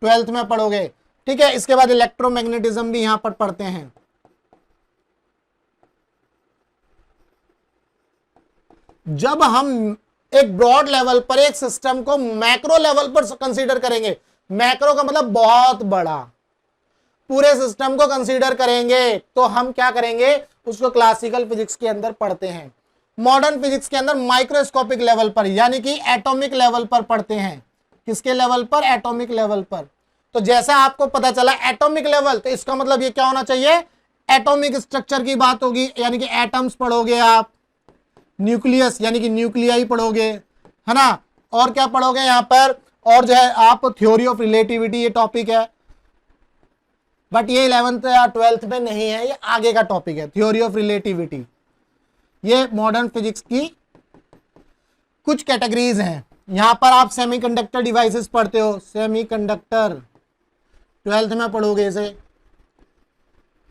12th में पढ़ोगे, ठीक है। इसके बाद इलेक्ट्रोमैग्नेटिज्म भी यहां पर पढ़ते हैं। जब हम एक ब्रॉड लेवल पर एक सिस्टम को मैक्रो लेवल पर कंसीडर करेंगे, मैक्रो का मतलब बहुत बड़ा, पूरे सिस्टम को कंसीडर करेंगे, तो हम क्या करेंगे, उसको क्लासिकल फिजिक्स के अंदर पढ़ते हैं। मॉडर्न फिजिक्स के अंदर माइक्रोस्कोपिक लेवल पर यानी कि एटॉमिक लेवल पर पढ़ते हैं। किसके लेवल पर, एटॉमिक लेवल पर। तो जैसा आपको पता चला एटॉमिक लेवल, तो इसका मतलब ये क्या होना चाहिए, एटॉमिक स्ट्रक्चर की बात होगी, यानी कि एटम्स पढ़ोगे आप, न्यूक्लियस यानी कि न्यूक्लियाई पढ़ोगे, है ना, और क्या पढ़ोगे यहाँ पर, और जो है आप थ्योरी ऑफ रिलेटिविटी, ये टॉपिक है, बट ये 11th या 12th में नहीं है, ये आगे का टॉपिक है, थ्योरी ऑफ रिलेटिविटी। ये मॉडर्न फिजिक्स की कुछ कैटेगरीज हैं। यहां पर आप सेमीकंडक्टर डिवाइसेस पढ़ते हो, सेमीकंडक्टर 12th में पढ़ोगे इसे।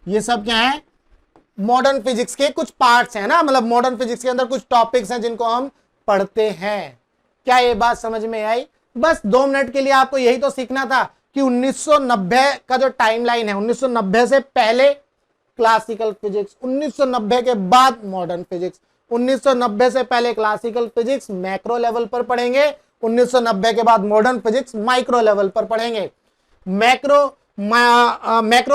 ये सब क्या है, मॉडर्न फिजिक्स के कुछ पार्ट्स हैं ना, मतलब मॉडर्न फिजिक्स के अंदर कुछ टॉपिक्स हैं जिनको हम पढ़ते हैं। क्या ये बात समझ में आई? बस 2 मिनट के लिए आपको यही तो सीखना था कि 1990 का जो टाइमलाइन है, 1990 से पहले क्लासिकल फिजिक्स, 1990 के बाद मॉडर्न फिजिक्स। 1990 से पहले क्लासिकल फिजिक्स मैक्रो लेवल पर पढ़ेंगे, 1990 के बाद मॉडर्न फिजिक्स माइक्रो लेवल पर पढ़ेंगे। मैक्रो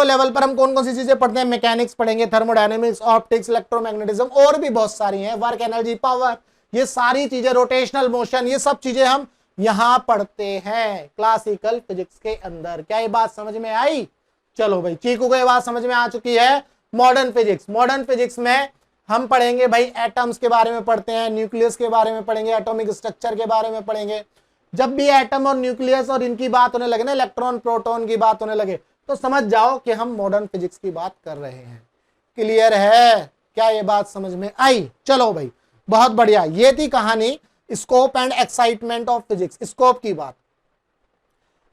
लेवल पर हम कौन कौन सी चीजें पढ़ते हैं, मैकेनिक्स पढ़ेंगे, थर्मोडायनेमिक्स, ऑप्टिक्स, इलेक्ट्रोमैग्नेटिज्म, और भी बहुत सारी हैं, वर्क एनर्जी, पावर, ये सारी चीजें, रोटेशनल मोशन, ये सब चीजें हम यहां पढ़ते हैं क्लासिकल फिजिक्स के अंदर। क्या ये बात समझ में आई? चलो भाई, चीकू को ये बात समझ में आ चुकी है। मॉडर्न फिजिक्स में हम पढ़ेंगे भाई, एटम्स के बारे में पढ़ते हैं, न्यूक्लियस के बारे में पढ़ेंगे, एटॉमिक स्ट्रक्चर के बारे में पढ़ेंगे। जब भी एटम और न्यूक्लियस और इनकी बात होने लगे ना, इलेक्ट्रॉन प्रोटॉन की बात होने लगे, तो समझ जाओ कि हम मॉडर्न फिजिक्स की बात कर रहे हैं। क्लियर है? क्या ये बात समझ में आई? चलो भाई, बहुत बढ़िया। ये थी कहानी scope and excitement of physics, scope की बात।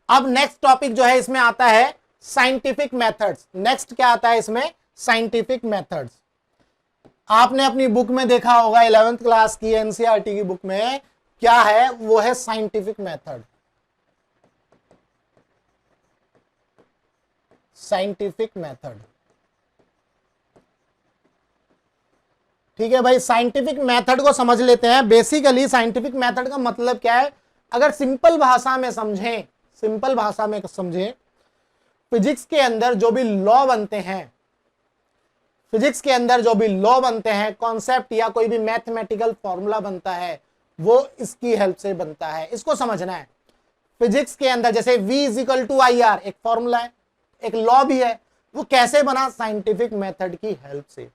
अब नेक्स्ट टॉपिक जो है इसमें आता है साइंटिफिक मेथड्स। नेक्स्ट क्या आता है इसमें? Scientific methods. आपने अपनी बुक में देखा होगा, 11th क्लास की एनसीईआरटी की बुक में क्या है, वो है साइंटिफिक मेथड। साइंटिफिक मेथड, ठीक है भाई। साइंटिफिक मेथड को समझ लेते हैं। बेसिकली साइंटिफिक मेथड का मतलब क्या है, अगर सिंपल भाषा में समझें, फिजिक्स के अंदर जो भी लॉ बनते हैं, कॉन्सेप्ट या कोई भी मैथमेटिकल फॉर्मूला बनता है, वो इसकी हेल्प से बनता है। इसको समझना है। फिजिक्स के अंदर जैसे V = IR एक फॉर्मूला है, एक लॉ भी है, वो कैसे बना? साइंटिफिक मेथड की हेल्प से।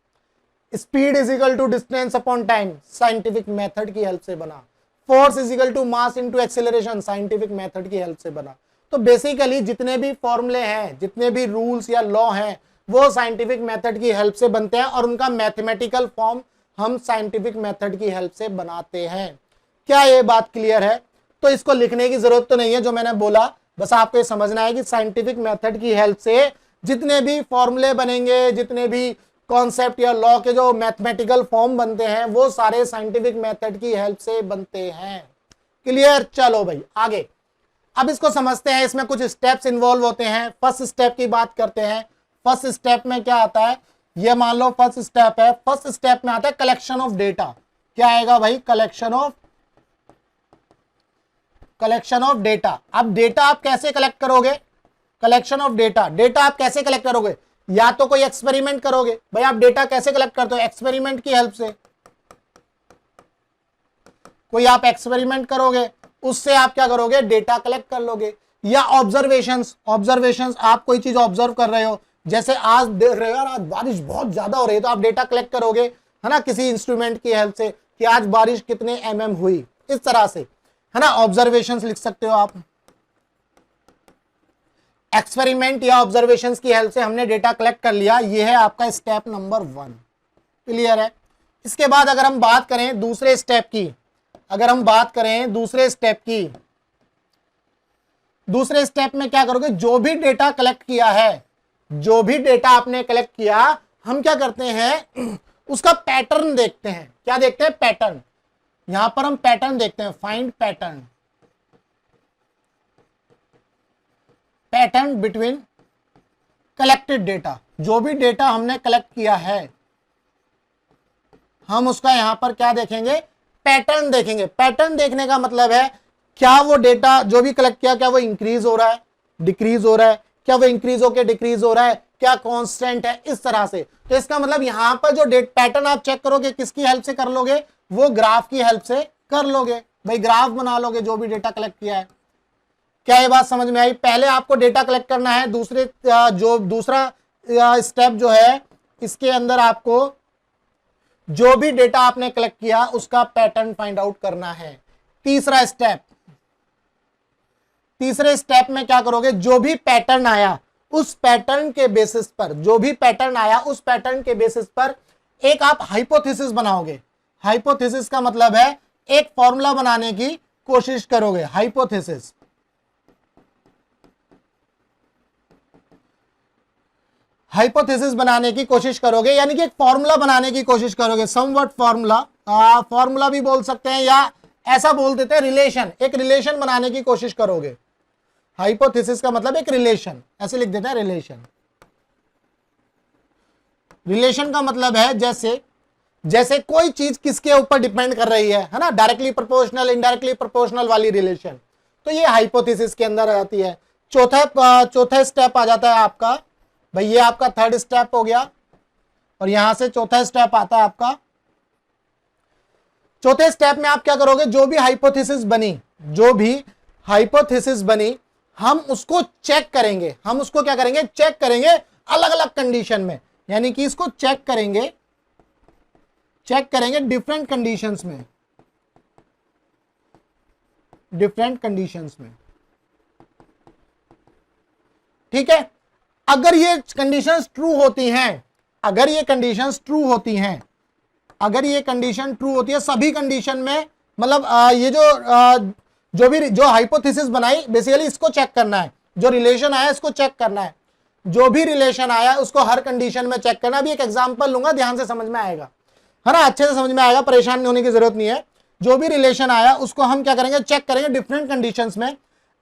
Speed = distance upon time, scientific method की हेल्प से बना। Force = mass into acceleration, scientific method की हेल्प से बना। तो बेसिकली जितने भी फॉर्मूले हैं, जितने भी रूल्स या लॉ हैं, वो साइंटिफिक मेथड की हेल्प से बनते हैं, और उनका मैथमेटिकल फॉर्म हम साइंटिफिक मेथड की हेल्प से बनाते हैं। क्या ये बात क्लियर है? तो इसको लिखने की जरूरत तो नहीं है जो मैंने बोला, बस आपको ये समझना है कि साइंटिफिक मेथड की हेल्प से जितने भी फॉर्मूले बनेंगे, जितने भी कॉन्सेप्ट या लॉ के जो मैथमेटिकल फॉर्म बनते हैं, वो सारे साइंटिफिक मेथड की हेल्प से बनते हैं। क्लियर? चलो भाई आगे। अब इसको समझते हैं। इसमें कुछ स्टेप्स इन्वॉल्व होते हैं। फर्स्ट स्टेप की बात करते हैं। फर्स्ट स्टेप में क्या आता है, ये मान लो फर्स्ट स्टेप है। फर्स्ट स्टेप में आता है कलेक्शन ऑफ डेटा। क्या आएगा भाई? Collection of data. अब डेटा आप कैसे कलेक्ट करोगे? कलेक्शन ऑफ डेटा, डेटा आप कैसे कलेक्ट करोगे? या तो कोई एक्सपेरिमेंट करोगे। भाई आप डेटा कैसे कलेक्ट करते हो? एक्सपेरिमेंट की हेल्प से। कोई आप एक्सपेरिमेंट करोगे, उससे आप क्या करोगे? डेटा कलेक्ट कर लोगे। या ऑब्जर्वेशंस, आप कोई चीज ऑब्जर्व कर रहे हो, जैसे आज देख रहे हो यार, आज बारिश बहुत ज्यादा हो रही है, तो आप डेटा कलेक्ट करोगे, है ना, किसी इंस्ट्रूमेंट की हेल्प से, कि आज बारिश कितने mm हुई, इस तरह से, है ना, ऑब्जर्वेशंस लिख सकते हो आप। एक्सपेरिमेंट या ऑब्जर्वेशंस की हेल्प से हमने डेटा कलेक्ट कर लिया। ये है आपका स्टेप नंबर 1। क्लियर है? इसके बाद अगर हम बात करें दूसरे स्टेप की, दूसरे स्टेप में क्या करोगे? जो भी डेटा कलेक्ट किया है, जो भी डेटा आपने कलेक्ट किया, हम क्या करते हैं? उसका पैटर्न देखते हैं। क्या देखते हैं? पैटर्न। यहां पर हम पैटर्न देखते हैं, find pattern between collected data. जो भी डेटा हमने कलेक्ट किया है, हम उसका यहां पर क्या देखेंगे? पैटर्न देखेंगे। पैटर्न देखने का मतलब है, क्या वो डेटा जो भी कलेक्ट किया, क्या वो इंक्रीज हो रहा है, डिक्रीज हो रहा है, क्या वो इंक्रीज होकर डिक्रीज हो रहा है, क्या कांस्टेंट है, इस तरह से। तो इसका मतलब यहां पर जो पैटर्न आप चेक करोगे, किसकी हेल्प से कर लोगे? वो ग्राफ की हेल्प से कर लोगे। भाई ग्राफ बना लोगे जो भी डेटा कलेक्ट किया है। क्या ये बात समझ में आई? पहले आपको डेटा कलेक्ट करना है। दूसरा स्टेप जो है इसके अंदर आपको जो भी डेटा आपने कलेक्ट किया उसका पैटर्न फाइंड आउट करना है। तीसरे स्टेप में क्या करोगे, जो भी पैटर्न आया उस पैटर्न के बेसिस पर एक आप हाइपोथेसिस बनाओगे। हाइपोथेसिस का मतलब है एक फॉर्मूला बनाने की कोशिश करोगे। हाइपोथेसिस बनाने की कोशिश करोगे, यानी कि एक फॉर्मूला बनाने की कोशिश करोगे। समवट फॉर्मूला भी बोल सकते हैं, या ऐसा बोल देते हैं रिलेशन, एक रिलेशन बनाने की कोशिश करोगे। हाइपोथेसिस का मतलब एक रिलेशन, ऐसे लिख देते हैं रिलेशन। रिलेशन का मतलब है जैसे कोई चीज किसके ऊपर डिपेंड कर रही है ना, डायरेक्टली प्रोपोर्शनल, इनडायरेक्टली प्रोपोर्शनल वाली रिलेशन, तो ये हाइपोथेसिस के अंदर आ जाती है। चौथा स्टेप आ जाता है आपका, भाई ये आपका थर्ड स्टेप हो गया, और यहां से चौथा स्टेप आता है आपका। चौथे स्टेप में आप क्या करोगे, जो भी हाइपोथेसिस बनी हम उसको चेक करेंगे। हम उसको क्या करेंगे, चेक करेंगे अलग अलग कंडीशन में, यानी कि इसको चेक करेंगे डिफरेंट कंडीशंस में, ठीक है। अगर ये कंडीशंस ट्रू होती हैं, अगर ये कंडीशन ट्रू होती है सभी कंडीशन में, मतलब ये जो हाइपोथेसिस बनाई बेसिकली इसको चेक करना है, जो रिलेशन आया इसको चेक करना है, जो भी रिलेशन आया उसको हर कंडीशन में चेक करना। अभी एक एग्जांपल लूंगा, ध्यान से समझ में आएगा, है ना, अच्छे से समझ में आएगा, परेशान होने की जरूरत नहीं है। जो भी रिलेशन आया उसको हम क्या करेंगे, चेक करेंगे डिफरेंट कंडीशंस में।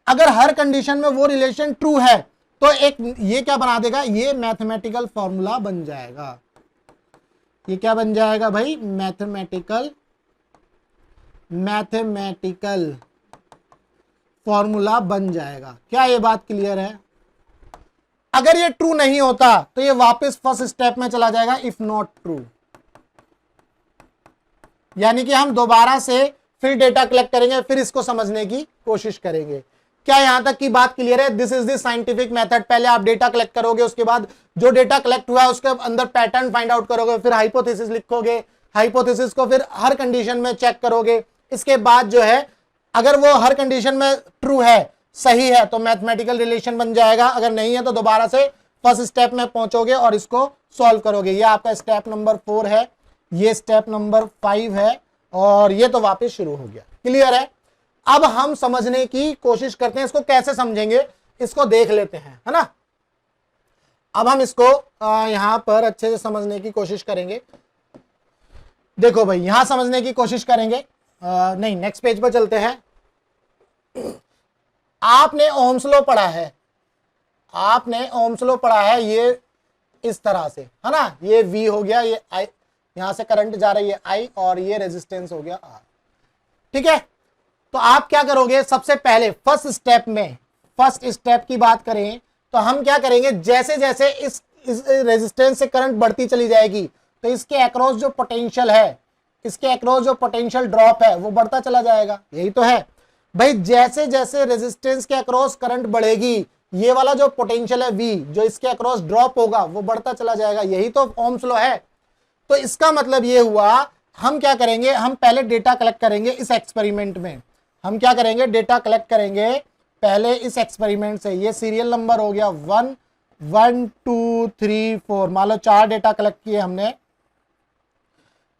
अगर हर कंडीशन में वो रिलेशन ट्रू है तो एक ये क्या बना देगा, ये मैथमेटिकल फॉर्मूला बन जाएगा। ये क्या बन जाएगा भाई, मैथमेटिकल फॉर्मूला बन जाएगा। क्या ये बात क्लियर है? अगर ये ट्रू नहीं होता तो ये वापस फर्स्ट स्टेप में चला जाएगा, इफ नॉट ट्रू, यानी कि हम दोबारा से फिर डेटा कलेक्ट करेंगे, फिर इसको समझने की कोशिश करेंगे। क्या यहां तक की बात क्लियर है? This is the scientific method. पहले आप डेटा कलेक्ट करोगे, उसके बाद जो डेटा कलेक्ट हुआ है उसके अंदर पैटर्न फाइंड आउट करोगे, फिर हाइपोथेसिस लिखोगे, हाइपोथेसिस को फिर हर कंडीशन में चेक करोगे। इसके बाद जो है अगर वो हर कंडीशन में ट्रू है, सही है, तो मैथमेटिकल रिलेशन बन जाएगा। अगर नहीं है तो दोबारा से फर्स्ट स्टेप में पहुंचोगे और इसको सॉल्व करोगे। ये आपका स्टेप नंबर 4 है, ये स्टेप नंबर 5 है, और ये तो वापस शुरू हो गया। क्लियर है? अब हम समझने की कोशिश करते हैं, इसको कैसे समझेंगे इसको देख लेते हैं, है ना। अब हम इसको यहां पर अच्छे से समझने की कोशिश करेंगे। देखो भाई, यहां समझने की कोशिश करेंगे, नहीं नेक्स्ट पेज पर चलते हैं। आपने ओम्स लॉ पढ़ा है, ये इस तरह से, है ना, ये V हो गया, ये I, यहां से करंट जा रही है I, और ये रेजिस्टेंस हो गया R, ठीक है। तो आप क्या करोगे, सबसे पहले फर्स्ट स्टेप की बात करें तो हम क्या करेंगे, जैसे जैसे इस रेजिस्टेंस से करंट बढ़ती चली जाएगी तो इसके अक्रॉस जो पोटेंशियल है, इसके अक्रॉस जो पोटेंशियल ड्रॉप है वो बढ़ता चला जाएगा। यही तो है भाई, जैसे जैसे रेजिस्टेंस के अक्रॉस करंट बढ़ेगी, ये वाला जो पोटेंशियल है V, जो इसके अक्रॉस ड्रॉप होगा वो बढ़ता चला जाएगा। यही तो ओम्स लॉ है। तो इसका मतलब ये हुआ, हम क्या करेंगे, हम पहले डेटा कलेक्ट करेंगे इस एक्सपेरिमेंट में। हम क्या करेंगे, डेटा कलेक्ट करेंगे पहले इस एक्सपेरिमेंट से। ये सीरियल नंबर हो गया 1 1 2 3 4, मान लो 4 डेटा कलेक्ट किए हमने।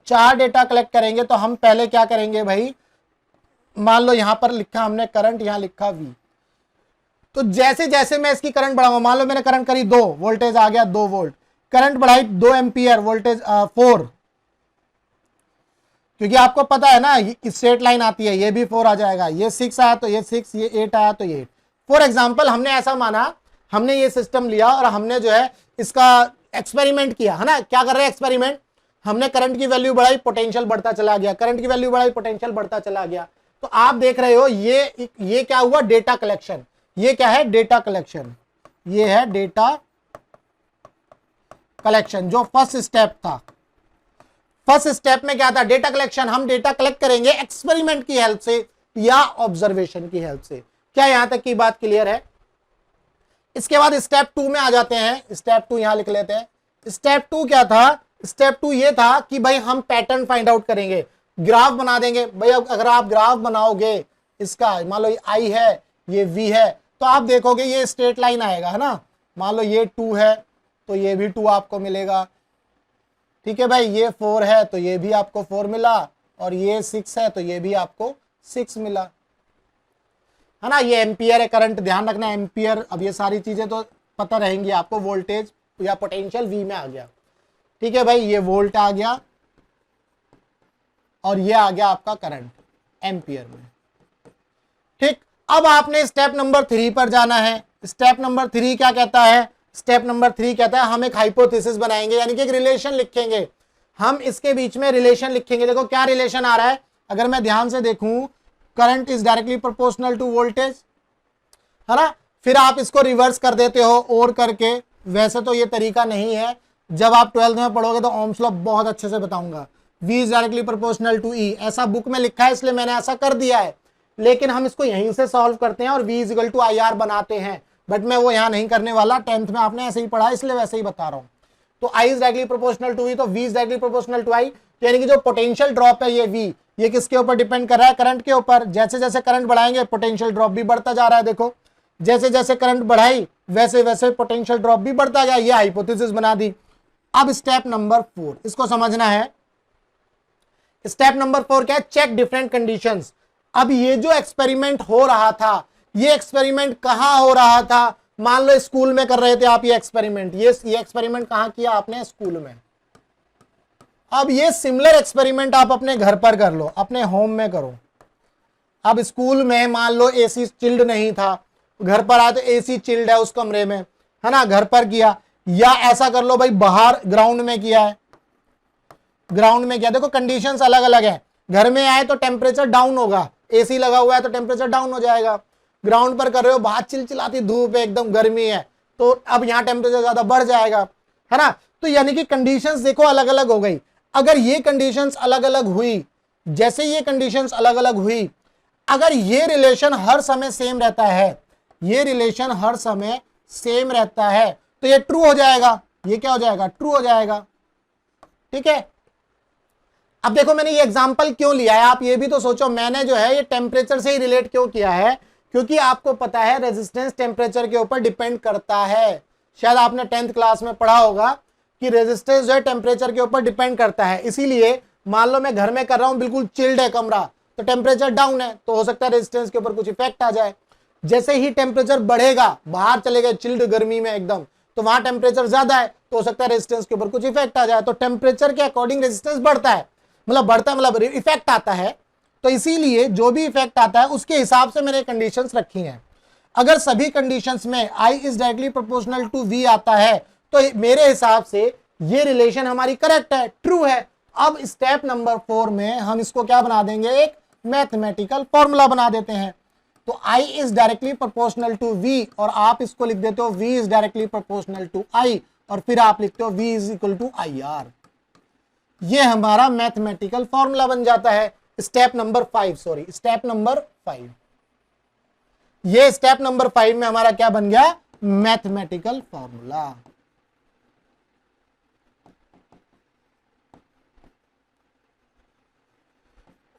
4 डेटा कलेक्ट करेंगे तो हम पहले क्या करेंगे भाई, मान लो यहां पर लिखा हमने करंट, यहां लिखा V। तो जैसे जैसे मैं इसकी करंट बढ़ाऊंगा, मान लो मैंने करंट करी 2, वोल्टेज आ गया 2 वोल्ट, करंट बढ़ाई 2 एम्पियर, वोल्टेज 4, क्योंकि आपको पता है ना स्ट्रेट लाइन आती है, ये भी 4 आ जाएगा, ये 6 आया तो ये 6, ये 8 आया तो ये 8। फॉर एग्जाम्पल हमने ऐसा माना, हमने ये सिस्टम लिया और हमने जो है इसका एक्सपेरिमेंट किया, है ना। क्या कर रहे हैं एक्सपेरिमेंट, हमने करंट की वैल्यू बढ़ाई, पोटेंशियल बढ़ता चला गया, करंट की वैल्यू बढ़ाई, पोटेंशियल बढ़ता चला गया। तो आप देख रहे हो ये क्या हुआ, डेटा कलेक्शन। ये क्या है, डेटा कलेक्शन। ये है डेटा कलेक्शन, जो फर्स्ट स्टेप था। फर्स्ट स्टेप में क्या था, डेटा कलेक्शन। हम डेटा कलेक्ट करेंगे एक्सपेरिमेंट की हेल्प से या ऑब्जर्वेशन की हेल्प से। क्या यहां तक की बात क्लियर है? इसके बाद स्टेप 2 में आ जाते हैं। स्टेप 2 यहां लिख लेते हैं। स्टेप 2 क्या था? स्टेप 2 ये था कि भाई हम पैटर्न फाइंड आउट करेंगे, ग्राफ बना देंगे। भाई अगर आप ग्राफ बनाओगे इसका, मान लो आई है, ये वी है, तो आप देखोगे ये स्ट्रेट लाइन आएगा, है ना। मान लो ये 2 है तो ये भी 2 आपको मिलेगा, ठीक है भाई। ये 4 है तो ये भी आपको 4 मिला, और ये 6 है तो ये भी आपको 6 मिला, है ना। ये एम्पियर है, करंट ध्यान रखना एम्पियर। अब ये सारी चीजें तो पता रहेंगी आपको, वोल्टेज या पोटेंशियल वी में आ गया, ठीक है भाई। ये वोल्ट आ गया और ये आ गया आपका करंट एम्पियर में, ठीक। अब आपने स्टेप नंबर 3 पर जाना है। स्टेप नंबर 3 क्या कहता है? स्टेप नंबर 3 कहता है हम एक हाइपोथेसिस बनाएंगे, यानी कि एक रिलेशन लिखेंगे। हम इसके बीच में रिलेशन लिखेंगे। देखो क्या रिलेशन आ रहा है, अगर मैं ध्यान से देखूं, current is directly proportional to voltage, है ना। फिर आप इसको रिवर्स कर देते हो और करके, वैसे तो ये तरीका नहीं है, जब आप 12th में पढ़ोगे तो ओम्स लॉ बहुत अच्छे से बताऊंगा। V is directly proportional to E, ऐसा बुक में लिखा है इसलिए मैंने ऐसा कर दिया है, लेकिन हम इसको यहीं से सॉल्व करते हैं और V is equal to IR बनाते हैं, बट मैं वो यहाँ नहीं करने वाला। 10th में आपने ऐसे ही पढ़ा इसलिए वैसे ही बता रहा हूँ। तो I is directly proportional to E, तो V is directly proportional to I, यानी कि जो पोटेंशियल ड्रॉप है ये V, ये किसके ऊपर डिपेंड कर रहा है? करंट के ऊपर। जैसे जैसे करंट बढ़ाएंगे पोटेंशियल ड्रॉप भी बढ़ता जा रहा है। देखो जैसे जैसे करंट बढ़ाई वैसे वैसे पोटेंशियल ड्रॉप भी बढ़ता गया। ये हाइपोथेसिस बना दी। अब स्टेप नंबर 4 इसको समझना है। स्टेप नंबर 4 क्या है? Check different conditions. अब ये जो एक्सपेरिमेंट हो रहा था, ये एक्सपेरिमेंट कहां हो रहा था? मान लो स्कूल में कर रहे थे आप ये एक्सपेरिमेंट। ये एक्सपेरिमेंट कहां किया आपने? स्कूल में। अब ये सिमिलर एक्सपेरिमेंट आप अपने घर पर कर लो, अपने होम में करो। अब स्कूल में मान लो एसी चिल्ड नहीं था, घर पर आए तो एसी चिल्ड है उस कमरे में, है ना, घर पर किया। या ऐसा कर लो भाई बाहर ग्राउंड में किया है, ग्राउंड में किया। देखो कंडीशंस अलग अलग है। घर में आए तो टेम्परेचर डाउन होगा, एसी लगा हुआ है तो टेम्परेचर डाउन हो जाएगा। ग्राउंड पर कर रहे हो, बाहर चिलचिलाती धूप है, एकदम गर्मी है, तो अब यहाँ टेम्परेचर ज्यादा बढ़ जाएगा, है ना। तो यानी कि कंडीशंस देखो अलग अलग हो गई। अगर ये कंडीशंस अलग अलग हुई, जैसे ये कंडीशंस अलग अलग हुई, अगर ये रिलेशन हर समय सेम रहता है, ये रिलेशन हर समय सेम रहता है, तो ये ट्रू हो जाएगा। ये क्या हो जाएगा? ट्रू हो जाएगा, ठीक है। अब देखो मैंने ये एग्जांपल क्यों लिया है, आप ये भी तो सोचो। मैंने जो है ये टेम्परेचर से ही रिलेट क्यों किया है? क्योंकि आपको पता है रेजिस्टेंस टेम्परेचर के ऊपर डिपेंड करता है। शायद आपने 10th क्लास में पढ़ा होगा कि रेजिस्टेंस जो है टेम्परेचर के ऊपर डिपेंड करता है। इसीलिए मान लो मैं घर में कर रहा हूं, बिल्कुल चिल्ड है कमरा, तो टेम्परेचर डाउन है, तो हो सकता है रेजिस्टेंस के ऊपर कुछ इफेक्ट आ जाए। जैसे ही टेम्परेचर बढ़ेगा, बाहर चले गए चिल्ड गर्मी में एकदम, तो वहां टेम्परेचर ज्यादा है, तो हो सकता है रेजिस्टेंस के ऊपर कुछ इफेक्ट आ जाए। तो टेम्परेचर के अकॉर्डिंग रेजिस्टेंस बढ़ता है, मतलब बढ़ता है मतलब इफेक्ट आता है। तो इसीलिए जो भी इफेक्ट आता है उसके हिसाब से मैंने कंडीशंस रखी हैं। अगर सभी कंडीशंस में I is directly proportional to V आता है, तो मेरे हिसाब से ये रिलेशन हमारी करेक्ट है, ट्रू है। अब स्टेप नंबर 4 में हम इसको क्या बना देंगे? एक मैथमेटिकल फॉर्मूला बना देते हैं। तो I is directly proportional to V, और आप इसको लिख देते हो V is directly proportional to I, और फिर आप लिखते हो V is equal to IR। ये हमारा मैथमेटिकल फॉर्मूला बन जाता है। Step number 5, sorry step number 5। ये स्टेप नंबर 5 में हमारा क्या बन गया? Mathematical formula.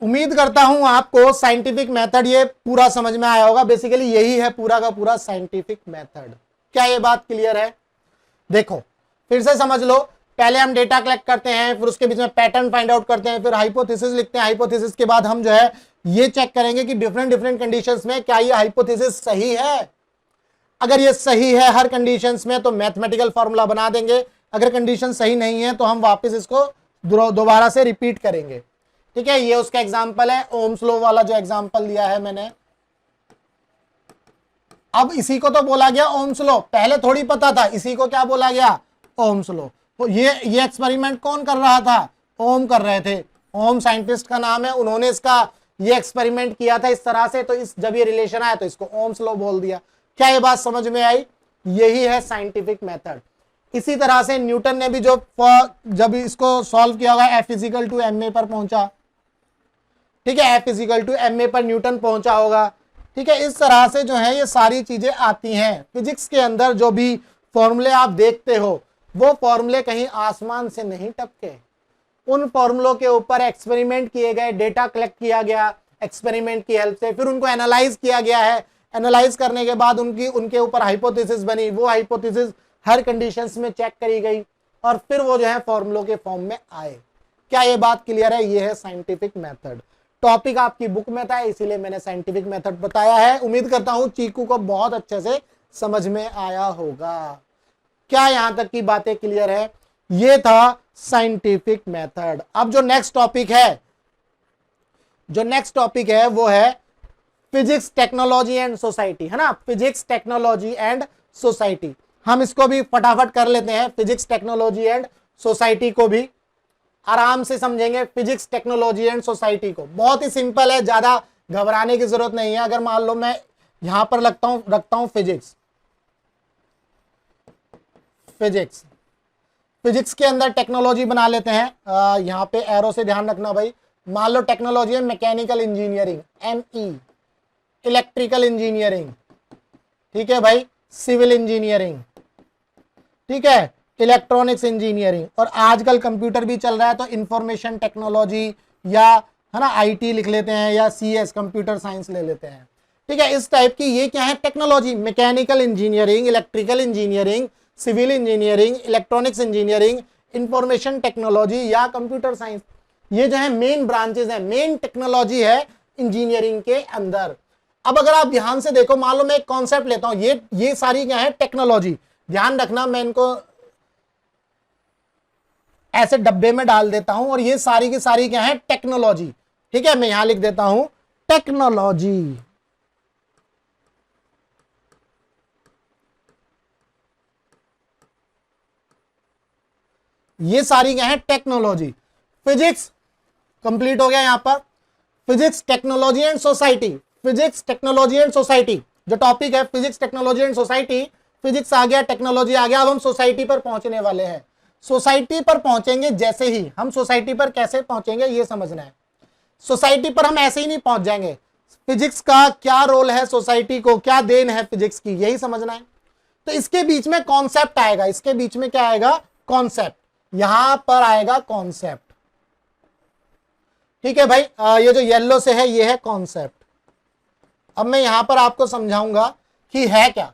उम्मीद करता हूं आपको साइंटिफिक मेथड ये पूरा समझ में आया होगा। बेसिकली यही है पूरा का पूरा साइंटिफिक मेथड। क्या ये बात क्लियर है? देखो फिर से समझ लो। पहले हम डेटा कलेक्ट करते हैं, फिर उसके बीच में पैटर्न फाइंड आउट करते हैं, फिर हाइपोथेसिस लिखते हैं। हाइपोथेसिस के बाद हम जो है ये चेक करेंगे कि डिफरेंट डिफरेंट कंडीशंस में क्या ये हाइपोथेसिस सही है। अगर ये सही है हर कंडीशंस में तो मैथमेटिकल फॉर्मूला बना देंगे। अगर कंडीशन सही नहीं है तो हम वापस इसको दोबारा से रिपीट करेंगे, ठीक है। ये उसका एग्जांपल है, ओम्स लॉ वाला जो एग्जांपल दिया है मैंने। अब इसी को तो बोला गया ओम्स लॉ, पहले थोड़ी पता था। इसी को क्या बोला गया? Ohm's law. तो ये एक्सपेरिमेंट कौन कर रहा था? ओम कर रहे थे। ओम साइंटिस्ट का नाम है, उन्होंने इसका ये एक्सपेरिमेंट किया था इस तरह से। तो इस जब ये रिलेशन आया तो इसको ओम्स लॉ बोल दिया। क्या ये बात समझ में आई? यही है साइंटिफिक मेथड। इसी तरह से न्यूटन ने भी जब इसको सॉल्व किया होगा, F इजिकल टू ma पर पहुंचा, ठीक है। F इजिकल टू ma पर न्यूटन पहुंचा होगा, ठीक है। इस तरह से जो है ये सारी चीजें आती हैं फिजिक्स के अंदर। जो भी फॉर्मूले आप देखते हो वो फॉर्मूले कहीं आसमान से नहीं टपके, उन फॉर्मूलों के ऊपर एक्सपेरिमेंट किए गए, डेटा कलेक्ट किया गया एक्सपेरिमेंट की हेल्प से, फिर उनको एनालाइज किया गया है, एनालाइज करने के बाद उनके ऊपर हाइपोथेसिस बनी, वो हाइपोथेसिस हर कंडीशंस में चेक करी गई और फिर वो जो है फॉर्मूलों के फॉर्म में आए। क्या ये बात क्लियर है? ये है साइंटिफिक मेथड। टॉपिक आपकी बुक में था इसीलिए मैंने साइंटिफिक मेथड बताया है। उम्मीद करता हूं चीकू को बहुत अच्छे से समझ में आया होगा। क्या यहां तक की बातें क्लियर है? ये था साइंटिफिक मेथड। अब जो नेक्स्ट टॉपिक है वो है फिजिक्स, टेक्नोलॉजी एंड सोसाइटी, है ना। फिजिक्स, टेक्नोलॉजी एंड सोसाइटी, हम इसको भी फटाफट कर लेते हैं। फिजिक्स, टेक्नोलॉजी एंड सोसाइटी को भी आराम से समझेंगे। फिजिक्स, टेक्नोलॉजी एंड सोसाइटी को बहुत ही सिंपल है, ज्यादा घबराने की जरूरत नहीं है। अगर मान लो मैं यहां पर रखता हूं फिजिक्स के अंदर टेक्नोलॉजी बना लेते हैं। यहां पे एरो से ध्यान रखना भाई। मान लो टेक्नोलॉजी है mechanical engineering, ME, electrical engineering, ठीक है भाई, सिविल इंजीनियरिंग, ठीक है, इलेक्ट्रॉनिक्स इंजीनियरिंग, और आजकल कंप्यूटर भी चल रहा है तो इंफॉर्मेशन टेक्नोलॉजी या है ना आईटी लिख लेते हैं, या सीएस कंप्यूटर साइंस ले लेते हैं, ठीक है। इस टाइप की ये क्या है? Technology, mechanical engineering, electrical engineering, civil engineering, electronics engineering, information technology या कंप्यूटर साइंस, ये जो है मेन ब्रांचेस है, मेन टेक्नोलॉजी है इंजीनियरिंग के अंदर। अब अगर आप ध्यान से देखो, मान लो मैं एक कॉन्सेप्ट लेता हूं, ये सारी क्या है? टेक्नोलॉजी। ध्यान रखना, मैं इनको ऐसे डब्बे में डाल देता हूं और ये सारी की सारी क्या है? टेक्नोलॉजी, ठीक है। मैं यहां लिख देता हूं टेक्नोलॉजी। ये सारी क्या है? टेक्नोलॉजी। फिजिक्स कंप्लीट हो गया यहां पर। Physics, technology and society, physics, technology and society जो टॉपिक है, physics, technology and society. Physics आ गया, टेक्नोलॉजी आ गया, अब हम सोसाइटी पर पहुंचने वाले हैं। सोसाइटी पर पहुंचेंगे, जैसे ही हम सोसाइटी पर कैसे पहुंचेंगे ये समझना है। सोसाइटी पर हम ऐसे ही नहीं पहुंच जाएंगे। फिजिक्स का क्या रोल है सोसाइटी को, क्या देन है फिजिक्स की, यही समझना है। तो इसके बीच में कॉन्सेप्ट आएगा, इसके बीच में क्या आएगा? कॉन्सेप्ट, यहां पर आएगा कॉन्सेप्ट, ठीक है भाई। ये जो येलो से है ये है कॉन्सेप्ट। अब मैं यहां पर आपको समझाऊंगा कि है क्या।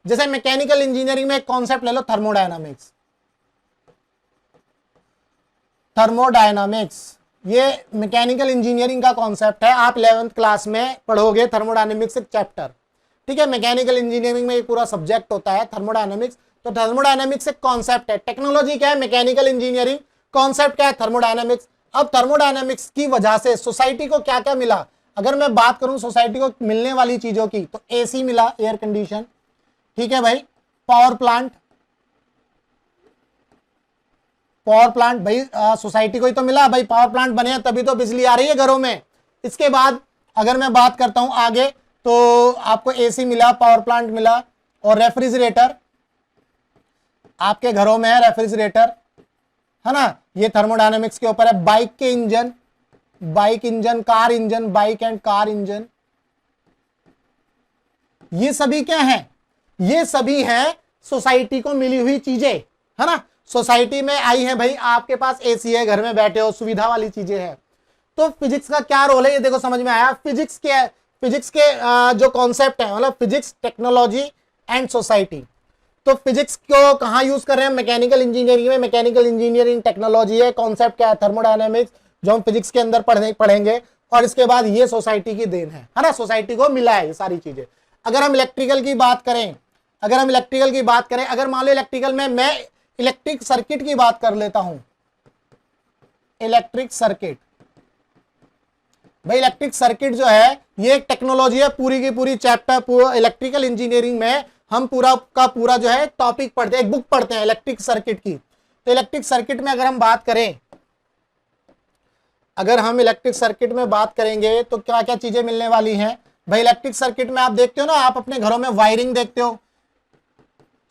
जैसे मैकेनिकल इंजीनियरिंग में एक कॉन्सेप्ट ले लो, थर्मोडायनामिक्स। थर्मोडायनामिक्स ये मैकेनिकल इंजीनियरिंग का कॉन्सेप्ट है। आप 11th क्लास में पढ़ोगे थर्मोडायनामिक्स एक चैप्टर, ठीक है। मैकेनिकल इंजीनियरिंग में एक पूरा सब्जेक्ट होता है थर्मोडायनामिक्स। तो थर्मोडायनामिक्स एक कॉन्सेप्ट है। टेक्नोलॉजी क्या है? Mechanical engineering. कॉन्सेप्ट क्या है? थर्मोडायनामिक्स। अब थर्मोडायनामिक्स की वजह से सोसाइटी को क्या क्या मिला? अगर मैं बात करूं सोसाइटी को मिलने वाली चीजों की, तो एसी मिला, एयर कंडीशन, ठीक है भाई। पावर प्लांट भाई सोसाइटी को ही तो मिला भाई, पावर प्लांट बने तभी तो बिजली आ रही है घरों में। इसके बाद अगर मैं बात करता हूं आगे, तो आपको एसी मिला, पावर प्लांट मिला, और रेफ्रिजरेटर आपके घरों में है, रेफ्रिजरेटर, है ना। ये थर्मोडायनामिक्स के ऊपर है। बाइक के engine, bike engine, car engine, bike and car engine, ये सभी क्या है? ये सभी है सोसाइटी को मिली हुई चीजें, है ना। सोसाइटी में आई है भाई, आपके पास एसी है, घर में बैठे हो, सुविधा वाली चीजें हैं। तो फिजिक्स का क्या रोल है ये देखो, समझ में आया। फिजिक्स के जो कॉन्सेप्ट है, मतलब फिजिक्स, टेक्नोलॉजी एंड सोसाइटी। तो फिजिक्स को कहां यूज कर रहे हैं? मैकेनिकल इंजीनियरिंग में। मैकेनिकल इंजीनियरिंग टेक्नोलॉजी है। कॉन्सेप्ट क्या है? थर्मोडायनामिक्स, जो हम फिजिक्स के अंदर पढ़ेंगे। और इसके बाद ये सोसाइटी की देन है ना, सोसाइटी को मिला है ये सारी चीजें। अगर हम इलेक्ट्रिकल की बात करें, अगर मान लो इलेक्ट्रिकल में मैं इलेक्ट्रिक सर्किट की बात कर लेता हूं, इलेक्ट्रिक सर्किट भाई, इलेक्ट्रिक सर्किट जो है ये एक टेक्नोलॉजी है। पूरी की पूरी चैप्टर इलेक्ट्रिकल इंजीनियरिंग में हम पूरा का पूरा जो है टॉपिक पढ़ते हैं, एक बुक पढ़ते हैं इलेक्ट्रिक सर्किट की। तो इलेक्ट्रिक सर्किट में अगर हम बात करें, अगर हम इलेक्ट्रिक सर्किट में बात करेंगे तो क्या क्या चीजें मिलने वाली हैं भाई। इलेक्ट्रिक सर्किट में आप देखते हो ना, आप अपने घरों में वायरिंग देखते हो।